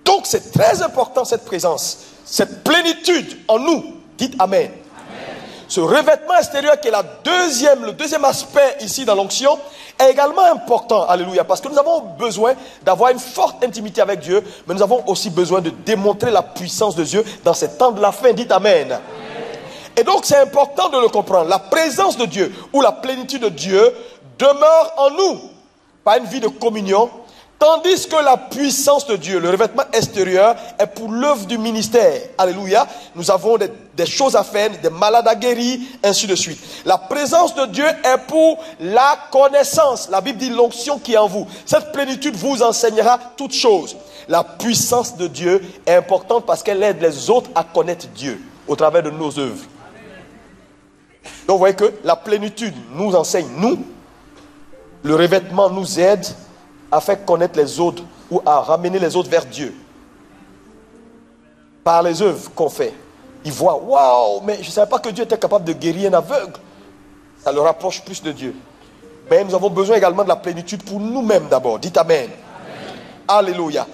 Donc c'est très important cette présence, cette plénitude en nous. Dites Amen. Ce revêtement extérieur qui est le deuxième aspect ici dans l'onction est également important. Alléluia. Parce que nous avons besoin d'avoir une forte intimité avec Dieu, mais nous avons aussi besoin de démontrer la puissance de Dieu dans ces temps de la fin. Dites Amen. Et donc c'est important de le comprendre. La présence de Dieu ou la plénitude de Dieu demeure en nous par une vie de communion, tandis que la puissance de Dieu, le revêtement extérieur, est pour l'œuvre du ministère. Alléluia. Nous avons des choses à faire, des malades à guérir, ainsi de suite. La présence de Dieu est pour la connaissance. La Bible dit l'onction qui est en vous. Cette plénitude vous enseignera toutes choses. La puissance de Dieu est importante parce qu'elle aide les autres à connaître Dieu au travers de nos œuvres. Donc vous voyez que la plénitude nous enseigne, nous. Le revêtement nous aide à faire connaître les autres ou à ramener les autres vers Dieu. Par les œuvres qu'on fait. Ils voient, waouh, mais je ne savais pas que Dieu était capable de guérir un aveugle. Ça le rapproche plus de Dieu. Mais nous avons besoin également de la plénitude pour nous-mêmes d'abord. Dites Amen. Alléluia.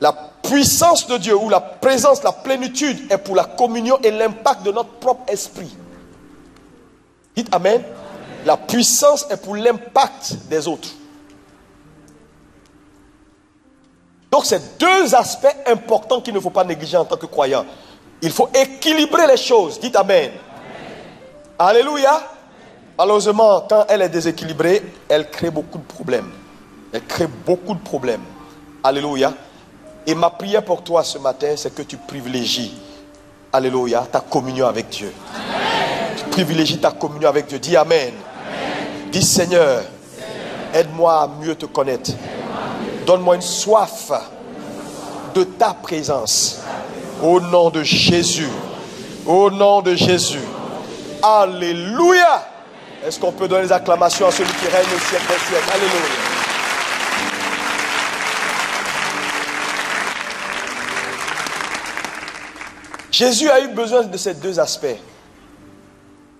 La puissance de Dieu ou la présence, la plénitude est pour la communion et l'impact de notre propre esprit. Dites Amen. La puissance est pour l'impact des autres. Donc c'est deux aspects importants qu'il ne faut pas négliger en tant que croyant. Il faut équilibrer les choses. Dites Amen. Alléluia. Malheureusement, quand elle est déséquilibrée, elle crée beaucoup de problèmes. Elle crée beaucoup de problèmes. Alléluia. Et ma prière pour toi ce matin, c'est que tu privilégies, alléluia, ta communion avec Dieu. Amen. Tu privilégies ta communion avec Dieu. Dis Amen. Amen. Dis Seigneur, aide-moi à mieux te connaître. Donne-moi une soif de ta présence. Au nom de Jésus. Au nom de Jésus. Alléluia. Est-ce qu'on peut donner des acclamations à celui qui règne au siècle des siècles? Alléluia. Jésus a eu besoin de ces deux aspects.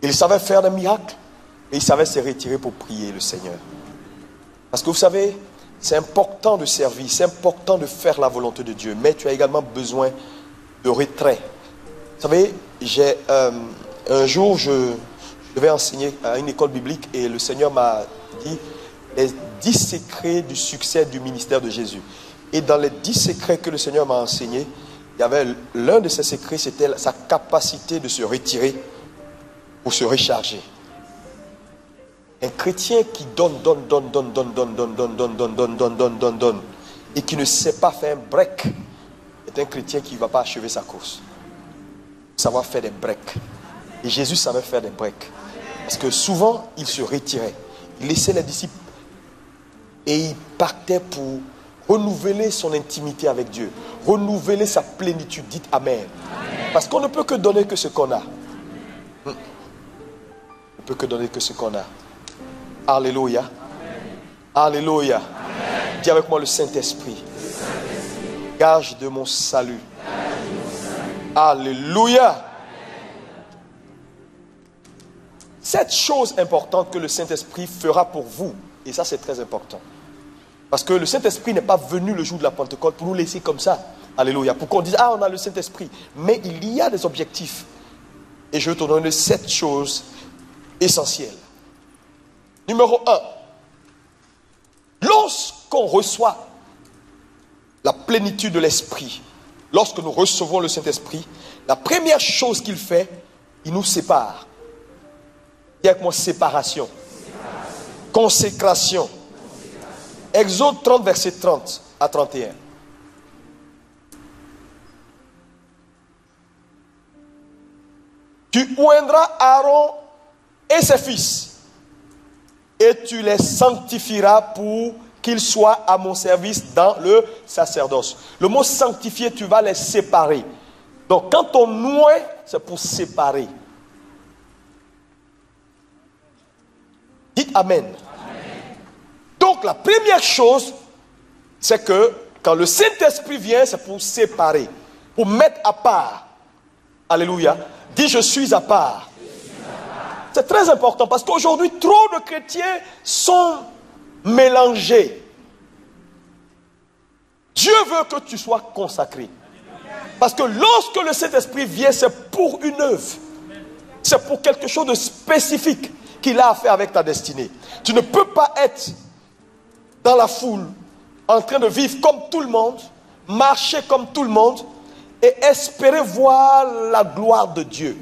Il savait faire des miracles Et il savait se retirer pour prier le Seigneur. Parce que vous savez, c'est important de servir, c'est important de faire la volonté de Dieu, mais tu as également besoin de retrait. Vous savez, un jour, je devais enseigner à une école biblique et le Seigneur m'a dit les 10 secrets du succès du ministère de Jésus. Et dans les 10 secrets que le Seigneur m'a enseignés, il y avait l'un de ces secrets, c'était sa capacité de se retirer pour se recharger. Un chrétien qui donne, et qui ne sait pas faire un break, est un chrétien qui ne va pas achever sa course. Savoir faire des breaks. Et Jésus savait faire des breaks. Parce que souvent, il se retirait. Il laissait les disciples et il partait pour renouveler son intimité avec Dieu, renouveler sa plénitude. Dites Amen. Parce qu'on ne peut que donner que ce qu'on a. On ne peut que donner que ce qu'on a. Alléluia. Alléluia. Dis avec moi le Saint-Esprit. Gage de mon salut. Alléluia. Cette chose importante que le Saint-Esprit fera pour vous, et ça c'est très important. Parce que le Saint-Esprit n'est pas venu le jour de la Pentecôte pour nous laisser comme ça. Alléluia. Pour qu'on dise, on a le Saint-Esprit. Mais il y a des objectifs. Et je vais te donner 7 choses essentielles. Numéro 1. Lorsqu'on reçoit la plénitude de l'Esprit, lorsque nous recevons le Saint-Esprit, la première chose qu'il fait, il nous sépare. Dis avec moi, séparation. Consécration. Exode 30, verset 30 à 31. Tu oindras Aaron et ses fils, et tu les sanctifieras pour qu'ils soient à mon service dans le sacerdoce. Le mot sanctifier, tu vas les séparer. Donc quand on oint, c'est pour séparer. Dites Amen. Donc la première chose, c'est que quand le Saint-Esprit vient, c'est pour séparer, pour mettre à part. Alléluia. Dis je suis à part. C'est très important parce qu'aujourd'hui, trop de chrétiens sont mélangés. Dieu veut que tu sois consacré. Parce que lorsque le Saint-Esprit vient, c'est pour une œuvre. C'est pour quelque chose de spécifique qu'il a à faire avec ta destinée. Tu ne peux pas être dans la foule, en train de vivre comme tout le monde, marcher comme tout le monde et espérer voir la gloire de Dieu.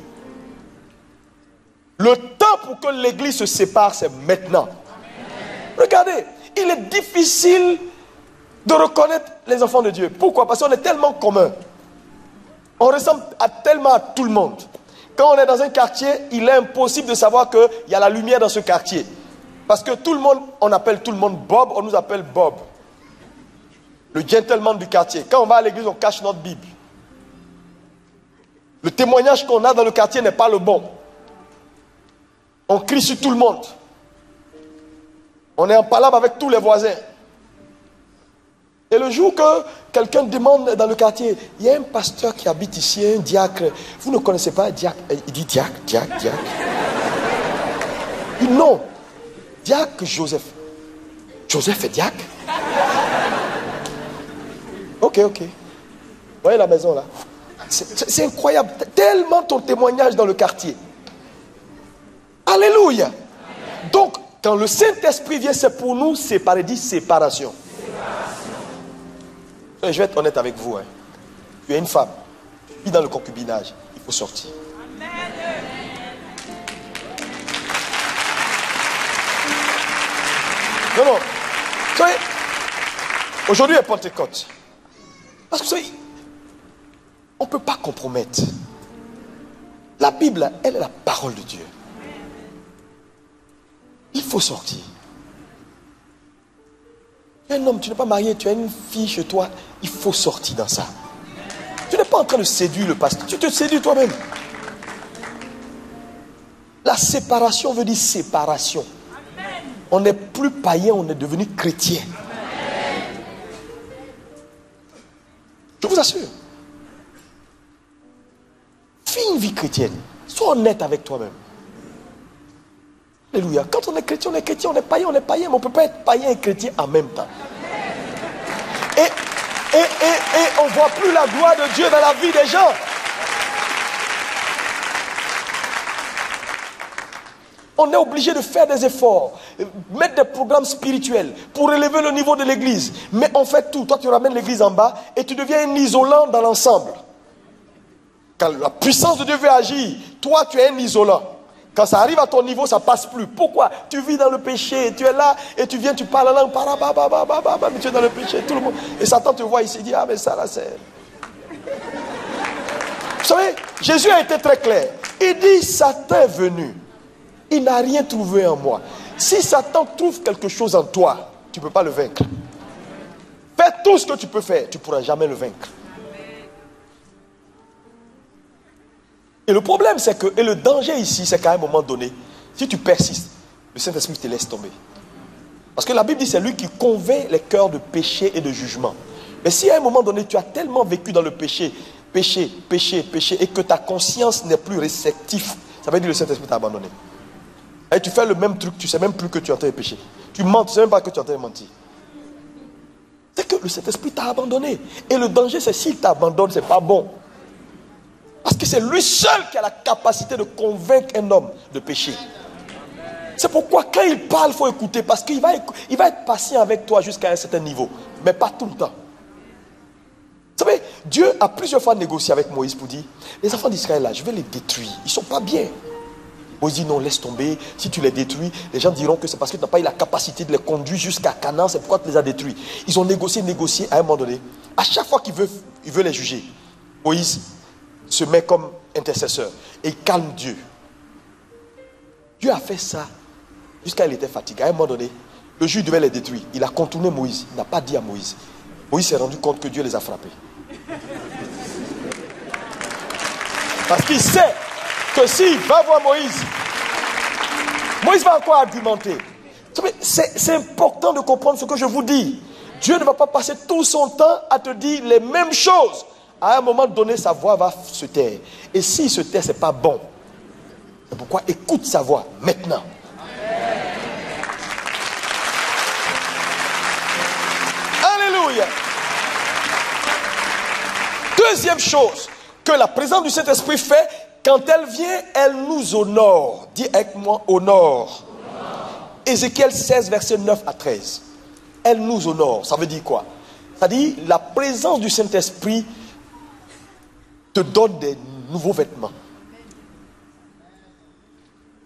Le temps pour que l'église se sépare, c'est maintenant. Regardez, il est difficile de reconnaître les enfants de Dieu. Pourquoi? Parce qu'on est tellement commun. On ressemble tellement à tout le monde. Quand on est dans un quartier, il est impossible de savoir qu'il y a la lumière dans ce quartier. Parce que tout le monde, on appelle tout le monde Bob, on nous appelle Bob. Le gentleman du quartier. Quand on va à l'église, on cache notre Bible. Le témoignage qu'on a dans le quartier n'est pas le bon. On crie sur tout le monde. On est en palabre avec tous les voisins. Et le jour que quelqu'un demande dans le quartier, il y a un pasteur qui habite ici, un diacre. Vous ne connaissez pas un diacre? Il dit diacre. Il dit non. Diacre Joseph. Joseph est diacre? Ok. Vous voyez la maison là? C'est incroyable. Tellement ton témoignage dans le quartier. Alléluia. Donc, quand le Saint-Esprit vient, c'est pour nous séparer. Dit séparation. Je vais être honnête avec vous. Tu es une femme. Tu vis dans le concubinage. Il faut sortir. Non. Vous savez, aujourd'hui est Pentecôte. Parce que vous savez, on ne peut pas compromettre. La Bible, elle est la parole de Dieu. Il faut sortir. Tu es un homme, tu n'es pas marié, tu as une fille chez toi. Il faut sortir dans ça. Tu n'es pas en train de séduire le pasteur. Tu te séduis toi-même. La séparation veut dire séparation. On n'est plus païen, on est devenu chrétien. Je vous assure. Vis une vie chrétienne. Sois honnête avec toi-même. Alléluia. Quand on est chrétien, on est chrétien. On est païen, on est païen. Mais on ne peut pas être païen et chrétien en même temps. Et on ne voit plus la gloire de Dieu dans la vie des gens. On est obligé de faire des efforts, mettre des programmes spirituels pour élever le niveau de l'église. Mais on fait tout. Toi, tu ramènes l'église en bas et tu deviens un isolant dans l'ensemble. Quand la puissance de Dieu veut agir, toi, tu es un isolant. Quand ça arrive à ton niveau, ça ne passe plus. Pourquoi? Tu vis dans le péché, tu es là et tu viens, tu parles la langue, mais tu es dans le péché, tout le monde. Et Satan te voit ici, il dit, ah mais ça là c'est... Vous savez, Jésus a été très clair. Il dit, Satan est venu. Il n'a rien trouvé en moi. Si Satan trouve quelque chose en toi, tu ne peux pas le vaincre. Fais tout ce que tu peux faire, tu ne pourras jamais le vaincre. Et le problème, c'est que, et le danger ici, c'est qu'à un moment donné, si tu persistes, le Saint-Esprit te laisse tomber. Parce que la Bible dit, c'est lui qui convainc les cœurs de péché et de jugement. Mais si à un moment donné, tu as tellement vécu dans le péché, et que ta conscience n'est plus réceptive, ça veut dire que le Saint-Esprit t'a abandonné. Et tu fais le même truc, tu ne sais même plus que tu es en train de pécher. Tu mens, tu ne sais même pas que tu es en train de mentir. C'est que le Saint-Esprit t'a abandonné. Et le danger, c'est s'il t'abandonne, ce n'est pas bon. Parce que c'est lui seul qui a la capacité de convaincre un homme de pécher. C'est pourquoi quand il parle, il faut écouter. Parce qu'il va être patient avec toi jusqu'à un certain niveau. Mais pas tout le temps. Vous savez, Dieu a plusieurs fois négocié avec Moïse pour dire, les enfants d'Israël là, je vais les détruire. Ils ne sont pas bien. Moïse dit non, laisse tomber. Si tu les détruis, les gens diront que c'est parce que tu n'as pas eu la capacité de les conduire jusqu'à Canaan. C'est pourquoi tu les as détruits. Ils ont négocié à un moment donné. À chaque fois qu'il veut les juger, Moïse se met comme intercesseur et il calme Dieu. Dieu a fait ça jusqu'à il était fatigué. À un moment donné, le juge devait les détruire. Il a contourné Moïse. Il n'a pas dit à Moïse. Moïse s'est rendu compte que Dieu les a frappés. Parce qu'il sait que s'il va voir Moïse, Moïse va encore argumenter. C'est important de comprendre ce que je vous dis. Dieu ne va pas passer tout son temps à te dire les mêmes choses. À un moment donné, sa voix va se taire. Et s'il se tait, ce n'est pas bon. C'est pourquoi écoute sa voix maintenant. Alléluia. Deuxième chose que la présence du Saint-Esprit fait, quand elle vient, elle nous honore. Dis avec moi, honore. Ézéchiel 16, versets 9 à 13. Elle nous honore. Ça veut dire quoi? Ça dit la présence du Saint-Esprit te donne des nouveaux vêtements.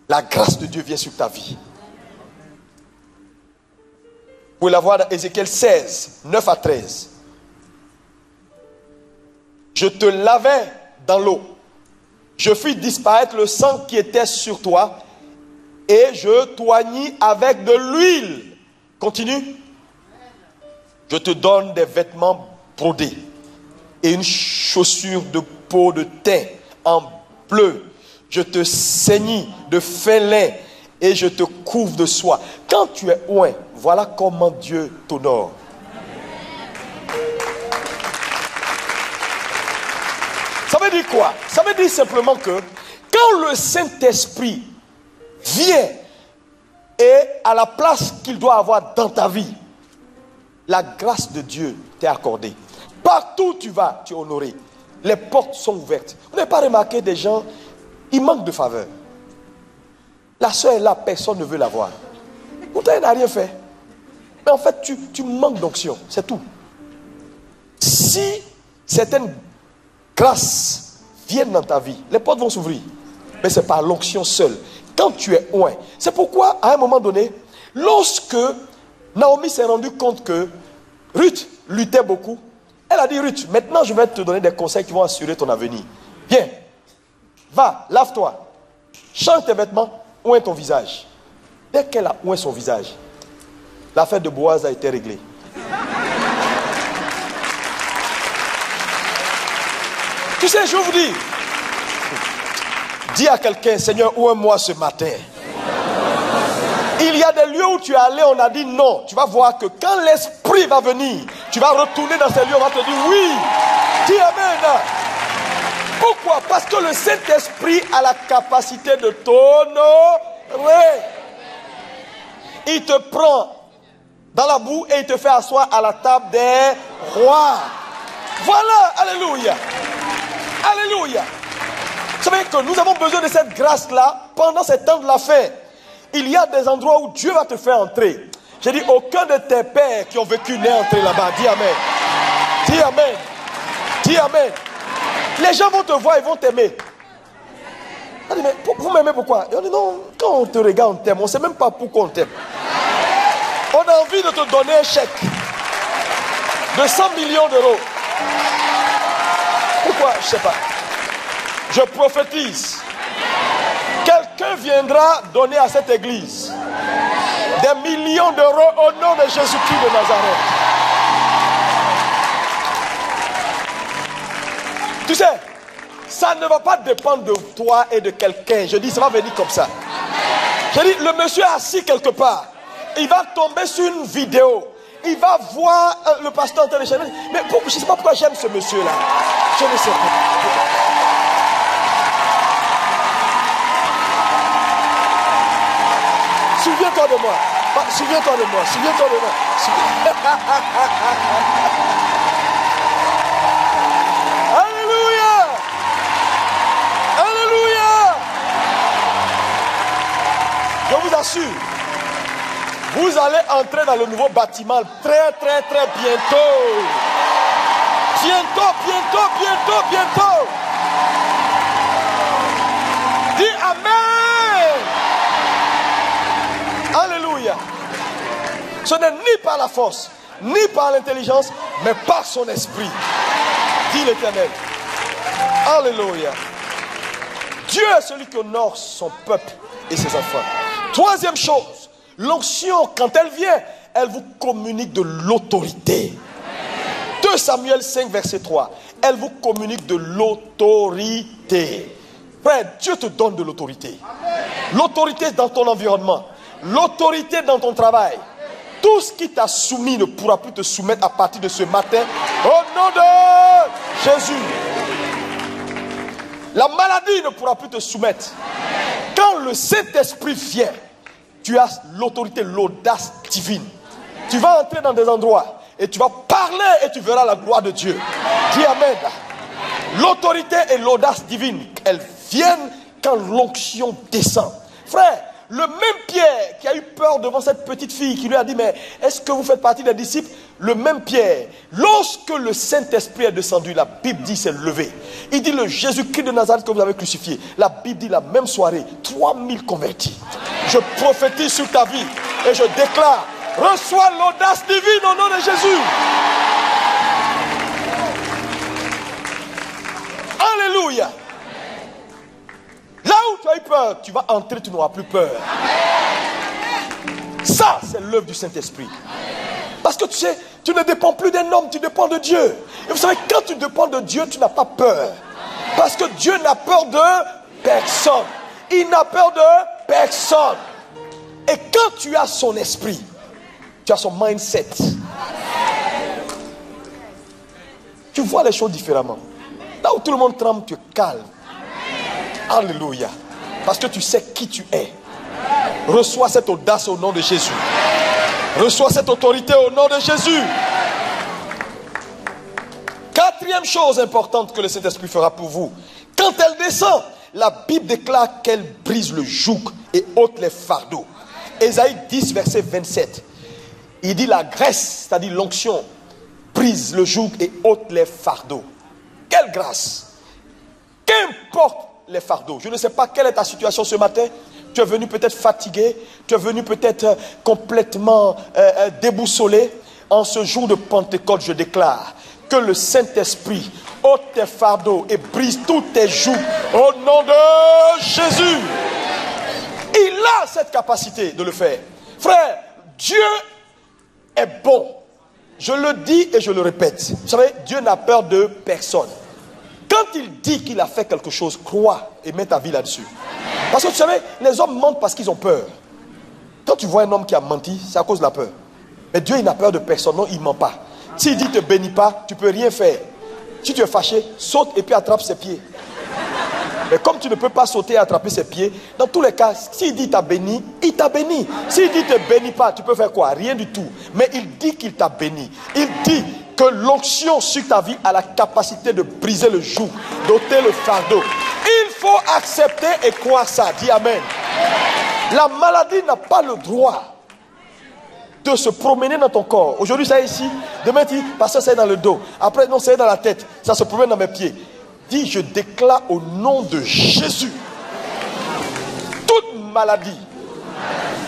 La grâce de Dieu vient sur ta vie. Vous pouvez la voir dans Ézéchiel 16, 9 à 13. Je te lavais dans l'eau. Je fis disparaître le sang qui était sur toi et je t'oignis avec de l'huile. Continue. Je te donne des vêtements brodés et une chaussure de peau de thym en bleu. Je te ceignis de fin lin et je te couvre de soie. Quand tu es oint, voilà comment Dieu t'honore. Ça veut dire quoi? Ça veut dire simplement que quand le Saint-Esprit vient et à la place qu'il doit avoir dans ta vie, la grâce de Dieu t'est accordée. Partout où tu vas, tu es honoré. Les portes sont ouvertes. Vous n'avez pas remarqué des gens, ils manquent de faveur. La soeur est là, personne ne veut la voir. Pourtant, elle n'a rien fait. Mais en fait, tu manques d'onction. C'est tout. Si certaines grâces viennent dans ta vie, les portes vont s'ouvrir. Mais c'est par l'onction seule. Quand tu es oint. C'est pourquoi, à un moment donné, lorsque Naomi s'est rendu compte que Ruth luttait beaucoup, elle a dit, Ruth, maintenant je vais te donner des conseils qui vont assurer ton avenir. Viens, va, lave-toi, change tes vêtements, oint ton visage. Dès qu'elle a oint son visage, l'affaire de Boaz a été réglée. Tu sais, je vous dis, dis à quelqu'un, Seigneur, oint-moi ce matin. Il y a des lieux où tu es allé, on a dit non. Tu vas voir que quand l'Esprit va venir, tu vas retourner dans ces lieux, on va te dire oui. Dis amen. Pourquoi? Parce que le Saint-Esprit a la capacité de t'honorer. Il te prend dans la boue et il te fait asseoir à la table des rois. Voilà, alléluia. Alléluia. Vous savez que nous avons besoin de cette grâce-là pendant ces temps de la fin. Il y a des endroits où Dieu va te faire entrer. J'ai dit, aucun de tes pères qui ont vécu n'est entré là-bas. Dis amen. Dis amen. Dis amen. Les gens vont te voir, ils vont t'aimer. On dit, mais vous m'aimez pourquoi? Et on dit, non, quand on te regarde, on t'aime. On ne sait même pas pourquoi on t'aime. On a envie de te donner un chèque de 100 millions d'euros. Pourquoi? Je ne sais pas. Je prophétise. Quelqu'un viendra donner à cette église des millions d'euros au nom de Jésus-Christ de Nazareth. Tu sais, ça ne va pas dépendre de toi et de quelqu'un. Je dis, ça va venir comme ça. Je dis, le monsieur est assis quelque part. Il va tomber sur une vidéo. Il va voir le pasteur en train de chanter. Mais je ne sais pas pourquoi j'aime ce monsieur-là. Je ne sais pas. Souviens-toi de moi. Souviens-toi de moi. Souviens-toi de moi. Alléluia. Alléluia. Je vous assure, vous allez entrer dans le nouveau bâtiment très bientôt. Bientôt. Dis amen. Alléluia. Ce n'est ni par la force, ni par l'intelligence, mais par son esprit. Dit l'Éternel. Alléluia. Dieu est celui qui honore son peuple et ses enfants. Troisième chose, l'onction, quand elle vient, elle vous communique de l'autorité. 2 Samuel 5, verset 3. Elle vous communique de l'autorité. Frère, Dieu te donne de l'autorité. L'autorité dans ton environnement. L'autorité dans ton travail. Tout ce qui t'a soumis ne pourra plus te soumettre à partir de ce matin. Au nom de Jésus. La maladie ne pourra plus te soumettre. Quand le Saint-Esprit vient, tu as l'autorité, l'audace divine. Tu vas entrer dans des endroits et tu vas parler et tu verras la gloire de Dieu. Dis amen. L'autorité et l'audace divine, elles viennent quand l'onction descend. Frère, le même Pierre qui a eu peur devant cette petite fille qui lui a dit, mais est-ce que vous faites partie des disciples? Le même Pierre, lorsque le Saint-Esprit est descendu, la Bible dit s'est levé. Il dit le Jésus-Christ de Nazareth que vous avez crucifié. La Bible dit la même soirée, 3000 convertis. Je prophétise sur ta vie et je déclare, reçois l'audace divine au nom de Jésus. Alléluia. Là où tu as eu peur, tu vas entrer, tu n'auras plus peur. Ça, c'est l'œuvre du Saint-Esprit. Parce que tu sais, tu ne dépends plus d'un homme, tu dépends de Dieu. Et vous savez, quand tu dépends de Dieu, tu n'as pas peur. Parce que Dieu n'a peur de personne. Il n'a peur de personne. Et quand tu as son esprit, tu as son mindset, tu vois les choses différemment. Là où tout le monde tremble, tu es calme. Alléluia. Parce que tu sais qui tu es. Reçois cette audace au nom de Jésus. Reçois cette autorité au nom de Jésus. Quatrième chose importante que le Saint-Esprit fera pour vous. Quand elle descend, la Bible déclare qu'elle brise le joug et ôte les fardeaux. Ésaïe 10, verset 27. Il dit la grâce, c'est-à-dire l'onction, brise le joug et ôte les fardeaux. Quelle grâce! Qu'importe les fardeaux. Je ne sais pas quelle est ta situation ce matin. Tu es venu peut-être fatigué. Tu es venu peut-être complètement déboussolé. En ce jour de Pentecôte, je déclare que le Saint-Esprit ôte tes fardeaux et brise tous tes jougs au nom de Jésus. Il a cette capacité de le faire. Frère, Dieu est bon. Je le dis et je le répète. Vous savez, Dieu n'a peur de personne. Quand il dit qu'il a fait quelque chose, crois et mets ta vie là-dessus. Parce que tu savez, les hommes mentent parce qu'ils ont peur. Quand tu vois un homme qui a menti, c'est à cause de la peur. Mais Dieu, il n'a peur de personne, non, il ne ment pas. S'il dit ne te bénis pas, tu ne peux rien faire. Si tu es fâché, saute et puis attrape ses pieds. Mais comme tu ne peux pas sauter et attraper ses pieds, dans tous les cas, s'il dit t'a béni, il t'a béni. S'il dit te bénit pas, tu peux faire quoi? Rien du tout. Mais il dit qu'il t'a béni. Il dit que l'onction sur ta vie a la capacité de briser le joug, d'ôter le fardeau. Il faut accepter et croire ça. Dis amen. La maladie n'a pas le droit de se promener dans ton corps. Aujourd'hui, ça est ici. Demain, tu dis, pasteur, ça est dans le dos. Après, non, ça est dans la tête. Ça se promène dans mes pieds. Dis, je déclare au nom de Jésus, toute maladie,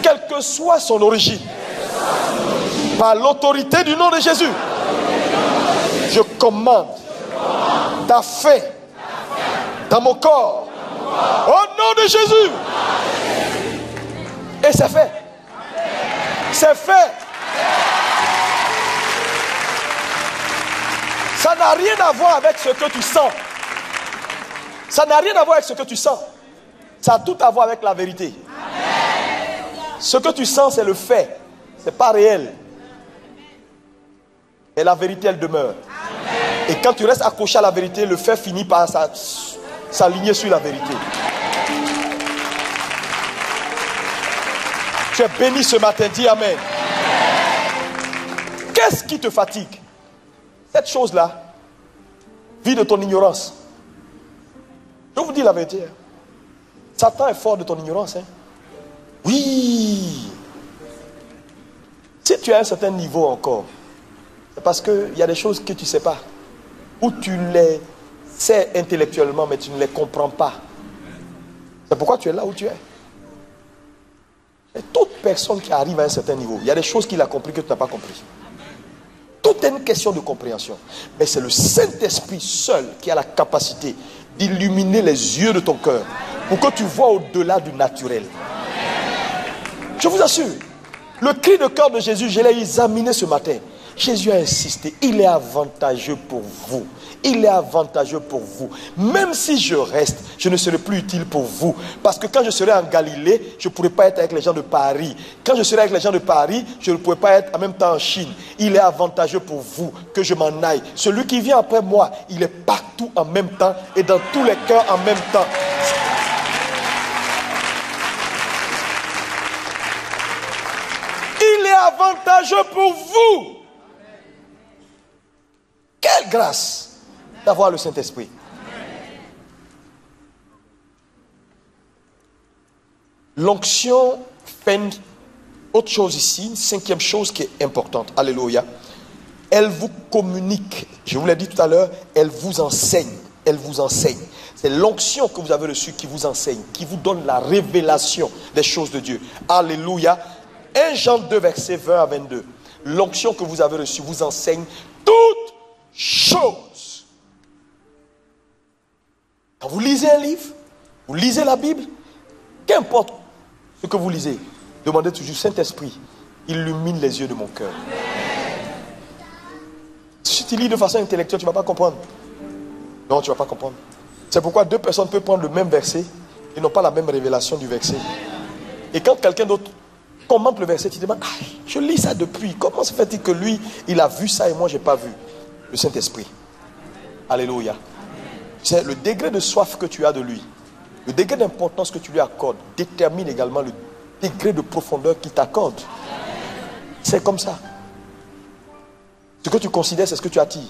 quelle que soit son origine, par l'autorité du nom de Jésus, je commande ta fin dans mon corps. Au nom de Jésus. Et c'est fait. C'est fait. Ça n'a rien à voir avec ce que tu sens. Ça n'a rien à voir avec ce que tu sens. Ça a tout à voir avec la vérité. Ce que tu sens, c'est le fait. Ce n'est pas réel. Et la vérité, elle demeure. Et quand tu restes accroché à la vérité, le fait finit par s'aligner sur la vérité. Tu es béni ce matin, dis amen. Qu'est-ce qui te fatigue? Cette chose-là, vit de ton ignorance. Je vous dis la vérité. Satan est fort de ton ignorance. Oui. Si tu as un certain niveau encore, c'est parce qu'il y a des choses que tu ne sais pas. Ou tu les sais intellectuellement, mais tu ne les comprends pas. C'est pourquoi tu es là où tu es. Et toute personne qui arrive à un certain niveau, il y a des choses qu'il a compris que tu n'as pas compris. Tout est une question de compréhension. Mais c'est le Saint-Esprit seul qui a la capacité d'illuminer les yeux de ton cœur pour que tu vois au-delà du naturel. Je vous assure, le cri de cœur de Jésus, je l'ai examiné ce matin. Jésus a insisté, il est avantageux pour vous. Il est avantageux pour vous. Même si je reste, je ne serai plus utile pour vous. Parce que quand je serai en Galilée, je ne pourrai pas être avec les gens de Paris. Quand je serai avec les gens de Paris, je ne pourrai pas être en même temps en Chine. Il est avantageux pour vous que je m'en aille. Celui qui vient après moi, il est partout en même temps et dans tous les cœurs en même temps. Il est avantageux pour vous. Quelle grâce d'avoir le Saint-Esprit. L'onction fait autre chose ici, une cinquième chose qui est importante. Alléluia. Elle vous communique. Je vous l'ai dit tout à l'heure, elle vous enseigne. Elle vous enseigne. C'est l'onction que vous avez reçue qui vous enseigne, qui vous donne la révélation des choses de Dieu. Alléluia. 1 Jean 2, verset 20 à 22. L'onction que vous avez reçue vous enseigne toutes choses. Quand vous lisez un livre, vous lisez la Bible, qu'importe ce que vous lisez, demandez toujours, Saint-Esprit, illumine les yeux de mon cœur. Si tu lis de façon intellectuelle, tu ne vas pas comprendre. Non, tu ne vas pas comprendre. C'est pourquoi deux personnes peuvent prendre le même verset et n'ont pas la même révélation du verset. Et quand quelqu'un d'autre commente le verset, tu te demandes, ah, je lis ça depuis. Comment se fait-il que lui, il a vu ça et moi, je n'ai pas vu? Le Saint-Esprit. Alléluia. C'est le degré de soif que tu as de lui, le degré d'importance que tu lui accordes, détermine également le degré de profondeur qu'il t'accorde. C'est comme ça. Ce que tu considères, c'est ce que tu attires.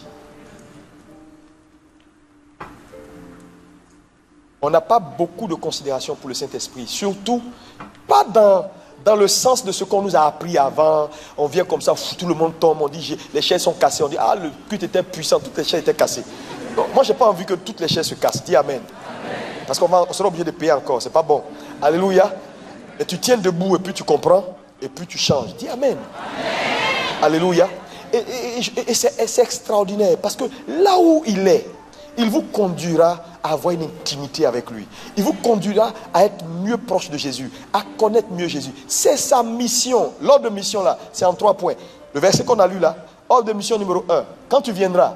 On n'a pas beaucoup de considération pour le Saint-Esprit, surtout pas dans le sens de ce qu'on nous a appris avant. On vient comme ça, tout le monde tombe, on dit les chaises sont cassées, on dit ah le culte était puissant, toutes les chaises étaient cassées. Non, moi j'ai pas envie que toutes les chaises se cassent. Dis amen. Parce qu'on sera obligé de payer encore, c'est pas bon. Alléluia. Et tu tiens debout et puis tu comprends et puis tu changes. Dis amen. Alléluia. Et c'est extraordinaire parce que là où il est, il vous conduira à avoir une intimité avec lui. Il vous conduira à être mieux proche de Jésus, à connaître mieux Jésus. C'est sa mission. L'ordre de mission là, c'est en 3 points. Le verset qu'on a lu là, ordre de mission numéro 1. Quand tu viendras,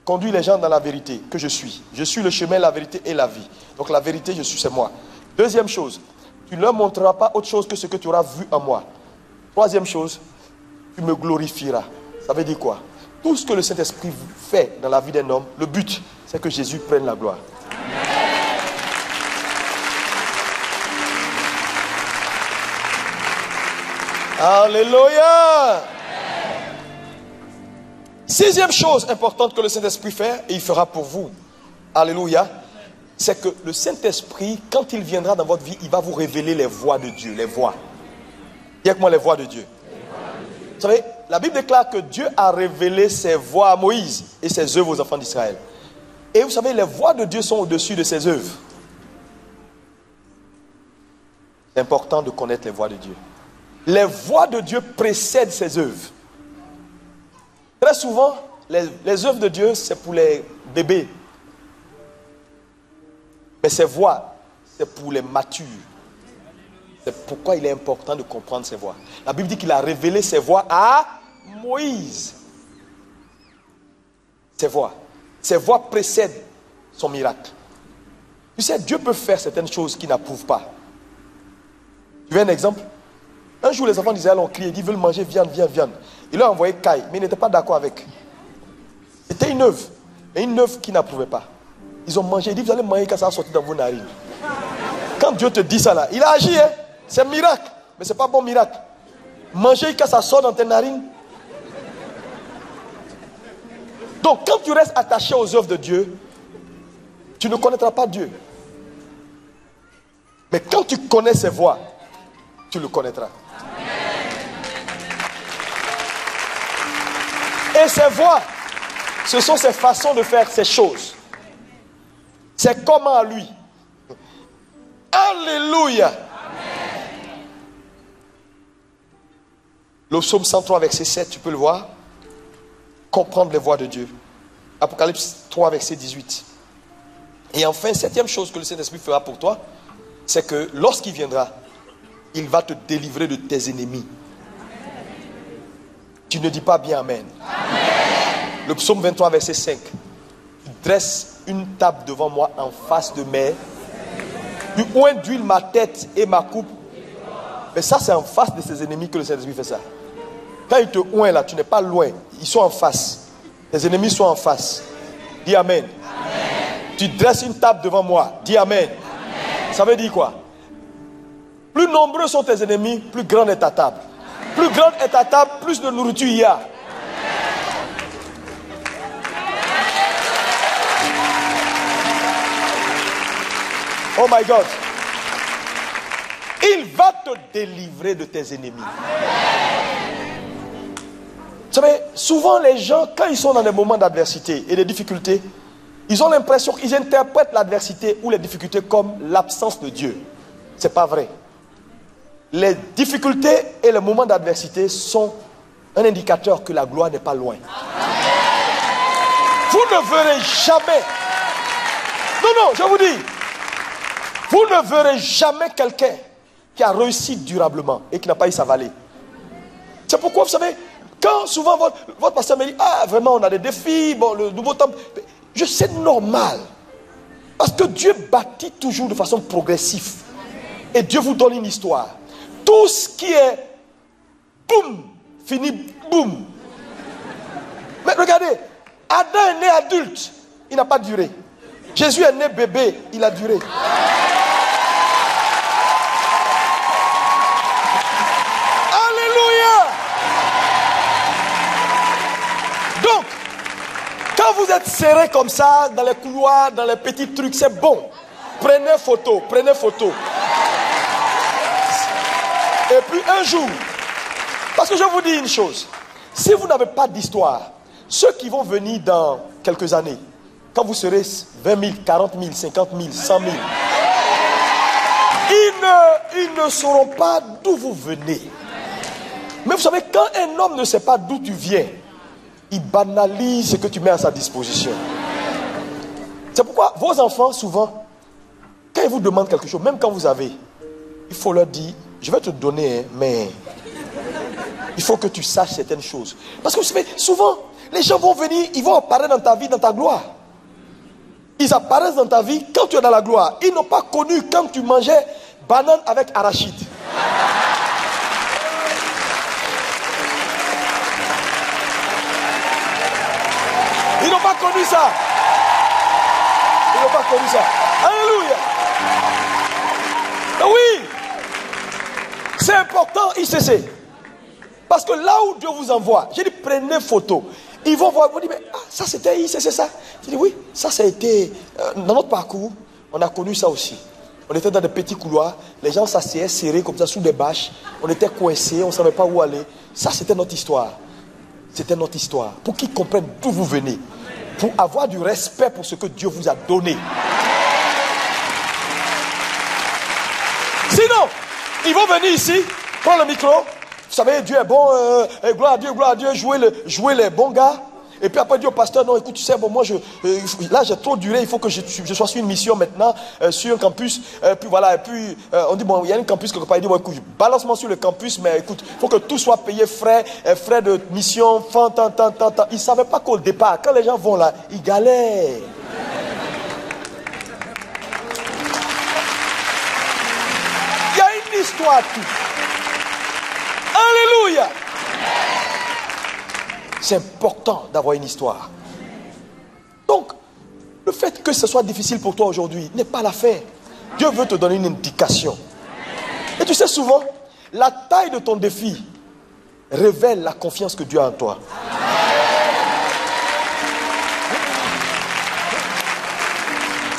conduis les gens dans la vérité que je suis. Je suis le chemin, la vérité et la vie. Donc la vérité, je suis, c'est moi. Deuxième chose, tu ne leur montreras pas autre chose que ce que tu auras vu en moi. Troisième chose, tu me glorifieras. Ça veut dire quoi? Tout ce que le Saint-Esprit fait dans la vie d'un homme, le but, c'est que Jésus prenne la gloire. Alléluia. Sixième chose importante que le Saint-Esprit fait, et il fera pour vous, alléluia, c'est que le Saint-Esprit, quand il viendra dans votre vie, il va vous révéler les voies de Dieu, les voies. Dis avec moi les voies de Dieu. Vous savez, la Bible déclare que Dieu a révélé ses voies à Moïse et ses œuvres aux enfants d'Israël. Et vous savez, les voies de Dieu sont au-dessus de ses œuvres. C'est important de connaître les voies de Dieu. Les voies de Dieu précèdent ses œuvres. Très souvent, les œuvres de Dieu, c'est pour les bébés. Mais ses voies, c'est pour les matures. C'est pourquoi il est important de comprendre ses voies. La Bible dit qu'il a révélé ses voies à Moïse. Ses voies. Ses voies précèdent son miracle. Tu sais, Dieu peut faire certaines choses qu'il n'approuve pas. Tu veux un exemple? Un jour, les enfants d'Israël ont crié, ils veulent manger viande, viande, viande. Il leur a envoyé Caïn, mais ils n'étaient pas d'accord avec. C'était une œuvre, mais une œuvre qu'ils n'approuvaient pas. Ils ont mangé, ils disent, vous allez manger quand ça va sortir dans vos narines. Quand Dieu te dit ça là, il a agi, hein? C'est un miracle, mais ce n'est pas un bon miracle. Manger quand ça sort dans tes narines. Donc, quand tu restes attaché aux œuvres de Dieu, tu ne connaîtras pas Dieu. Mais quand tu connais ses voies, tu le connaîtras. Et ses voies, ce sont ses façons de faire ces choses. C'est comment à lui. Alléluia. Le psaume 103, verset 7, tu peux le voir. Comprendre les voies de Dieu. Apocalypse 3, verset 18. Et enfin, septième chose que le Saint-Esprit fera pour toi, c'est que lorsqu'il viendra, il va te délivrer de tes ennemis. Tu ne dis pas bien amen. Le psaume 23, verset 5. Tu dresses une table devant moi en face de mes. Tu oins d'huile ma tête et ma coupe. Mais ça, c'est en face de ses ennemis que le Saint-Esprit fait ça. Quand il te oint là, tu n'es pas loin. Ils sont en face. Tes ennemis sont en face. Dis amen. Tu dresses une table devant moi. Dis amen. Ça veut dire quoi? Plus nombreux sont tes ennemis, plus grande est ta table. Plus grande est ta table, plus de nourriture il y a. Oh my God. Il va te délivrer de tes ennemis. Vous savez, souvent les gens, quand ils sont dans des moments d'adversité et de difficultés, ils ont l'impression qu'ils interprètent l'adversité ou les difficultés comme l'absence de Dieu. Ce n'est pas vrai. Les difficultés et les moments d'adversité sont un indicateur que la gloire n'est pas loin. Vous ne verrez jamais. Non, je vous dis. Vous ne verrez jamais quelqu'un qui a réussi durablement et qui n'a pas eu sa vallée. C'est pourquoi, vous savez, quand souvent votre pasteur me dit, ah vraiment on a des défis, bon le nouveau temple, je sais normal. Parce que Dieu bâtit toujours de façon progressive. Et Dieu vous donne une histoire. Tout ce qui est boum, finit boum. Mais regardez, Adam est né adulte, il n'a pas duré. Jésus est né bébé, il a duré. Alléluia. Donc, quand vous êtes serré comme ça, dans les couloirs, dans les petits trucs, c'est bon. Prenez photo, prenez photo. Et puis un jour, parce que je vous dis une chose, si vous n'avez pas d'histoire, ceux qui vont venir dans quelques années, quand vous serez 20 000, 40 000, 50 000, 100 000, ils ne sauront pas d'où vous venez. Mais vous savez, quand un homme ne sait pas d'où tu viens, il banalise ce que tu mets à sa disposition. C'est pourquoi vos enfants, souvent, quand ils vous demandent quelque chose, même quand vous avez, il faut leur dire, je vais te donner, mais il faut que tu saches certaines choses. Parce que vous savez, souvent, les gens vont venir, ils vont apparaître dans ta vie, dans ta gloire. Ils apparaissent dans ta vie quand tu es dans la gloire. Ils n'ont pas connu quand tu mangeais banane avec arachide. Ils n'ont pas connu ça. Ils n'ont pas connu ça. Alléluia. Oui. C'est important, ICC. Parce que là où Dieu vous envoie, j'ai dit prenez photo. Ils vont voir, ils vont dire, mais ça c'était, c'est ça. J'ai dit oui, ça a été, dans notre parcours, on a connu ça aussi. On était dans des petits couloirs, les gens s'asseyaient serrés comme ça sous des bâches, on était coincés, on ne savait pas où aller. Ça c'était notre histoire. C'était notre histoire. Pour qu'ils comprennent d'où vous venez. Pour avoir du respect pour ce que Dieu vous a donné. Sinon, ils vont venir ici, prendre le micro. Vous savez, Dieu est bon, gloire à Dieu, jouer les bons gars. Et puis après, dire au pasteur, non, écoute, tu sais, bon, moi, là, j'ai trop duré, il faut que je sois sur une mission maintenant, sur un campus. Puis voilà, et puis, on dit, bon, il y a un campus quelque part. Il dit, bon, écoute, balance-moi sur le campus, mais écoute, il faut que tout soit payé, frais de mission, tant. Ils ne savaient pas qu'au départ, quand les gens vont là, ils galèrent. Il y a une histoire à tout. Alléluia. C'est important d'avoir une histoire. Donc, le fait que ce soit difficile pour toi aujourd'hui n'est pas l'affaire. Dieu veut te donner une indication. Et tu sais, souvent, la taille de ton défi révèle la confiance que Dieu a en toi.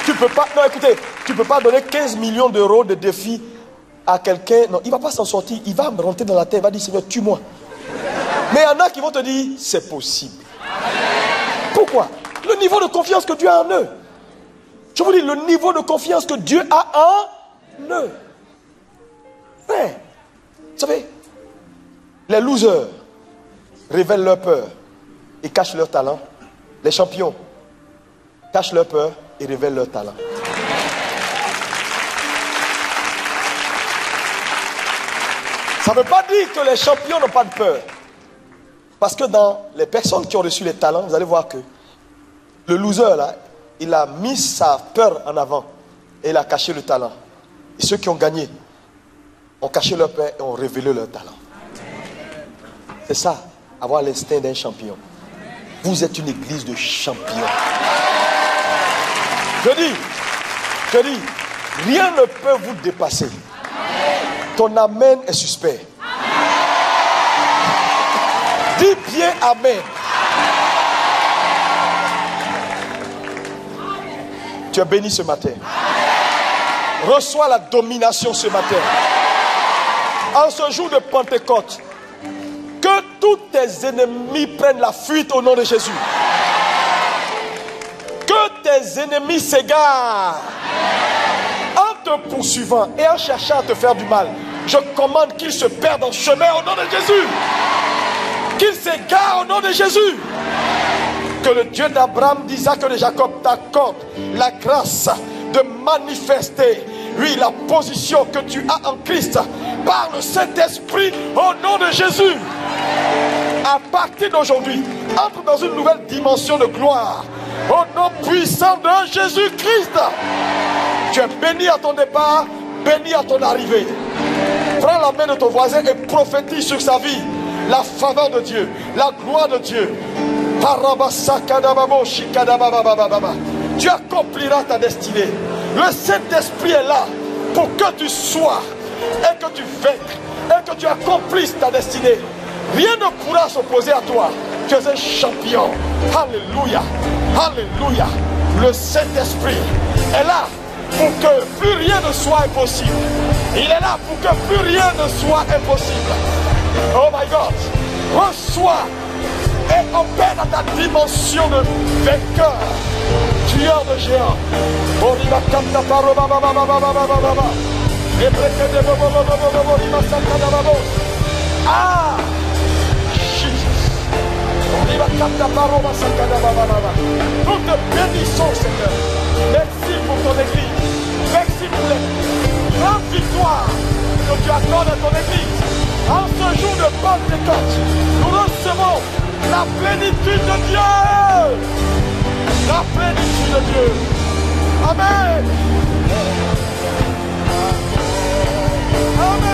Tu peux pas, non écoutez, tu peux pas donner 15 millions d'euros de défi à quelqu'un. Non, il va pas s'en sortir. Il va me rentrer dans la tête. Il va dire, Seigneur, tue-moi. Mais il y en a qui vont te dire, c'est possible. Pourquoi? Le niveau de confiance que Dieu a en eux. Je vous dis, le niveau de confiance que Dieu a en eux. Ouais. Vous savez, les losers révèlent leur peur et cachent leur talent. Les champions cachent leur peur et révèlent leur talent. Ça ne veut pas dire que les champions n'ont pas de peur. Parce que dans les personnes qui ont reçu les talents, vous allez voir que le loser là, il a mis sa peur en avant et il a caché le talent. Et ceux qui ont gagné ont caché leur peur et ont révélé leur talent. C'est ça, avoir l'instinct d'un champion. Vous êtes une église de champions. Je dis, rien ne peut vous dépasser. Ton amen est suspect. Dis bien amen. Tu es béni ce matin. Reçois la domination ce matin. En ce jour de Pentecôte, que tous tes ennemis prennent la fuite au nom de Jésus. Que tes ennemis s'égarent. En te poursuivant et en cherchant à te faire du mal, je commande qu'ils se perdent en chemin au nom de Jésus. Qu'ils s'égarent au nom de Jésus. Que le Dieu d'Abraham, d'Isaac et de Jacob t'accorde la grâce de manifester, oui, la position que tu as en Christ par le Saint-Esprit au nom de Jésus. À partir d'aujourd'hui, entre dans une nouvelle dimension de gloire au nom puissant de Jésus-Christ. Tu es béni à ton départ, béni à ton arrivée. Prends la main de ton voisin et prophétise sur sa vie la faveur de Dieu, la gloire de Dieu. Tu accompliras ta destinée. Le Saint-Esprit est là pour que tu sois et que tu vainques et que tu accomplisses ta destinée. Rien ne pourra s'opposer à toi. Tu es un champion. Alléluia. Alléluia. Le Saint-Esprit est là pour que plus rien ne soit impossible. Il est là pour que plus rien ne soit impossible. Oh my God. Reçois et opère dans ta dimension de vainqueur, tueur de géants. Ah, Jesus. Nous te bénissons, Seigneur. Merci pour ton église. Merci pour les grandes victoires que tu accordes à ton église. En ce jour de Pentecôte, nous recevons la plénitude de Dieu. La plénitude de Dieu. Amen. Amen.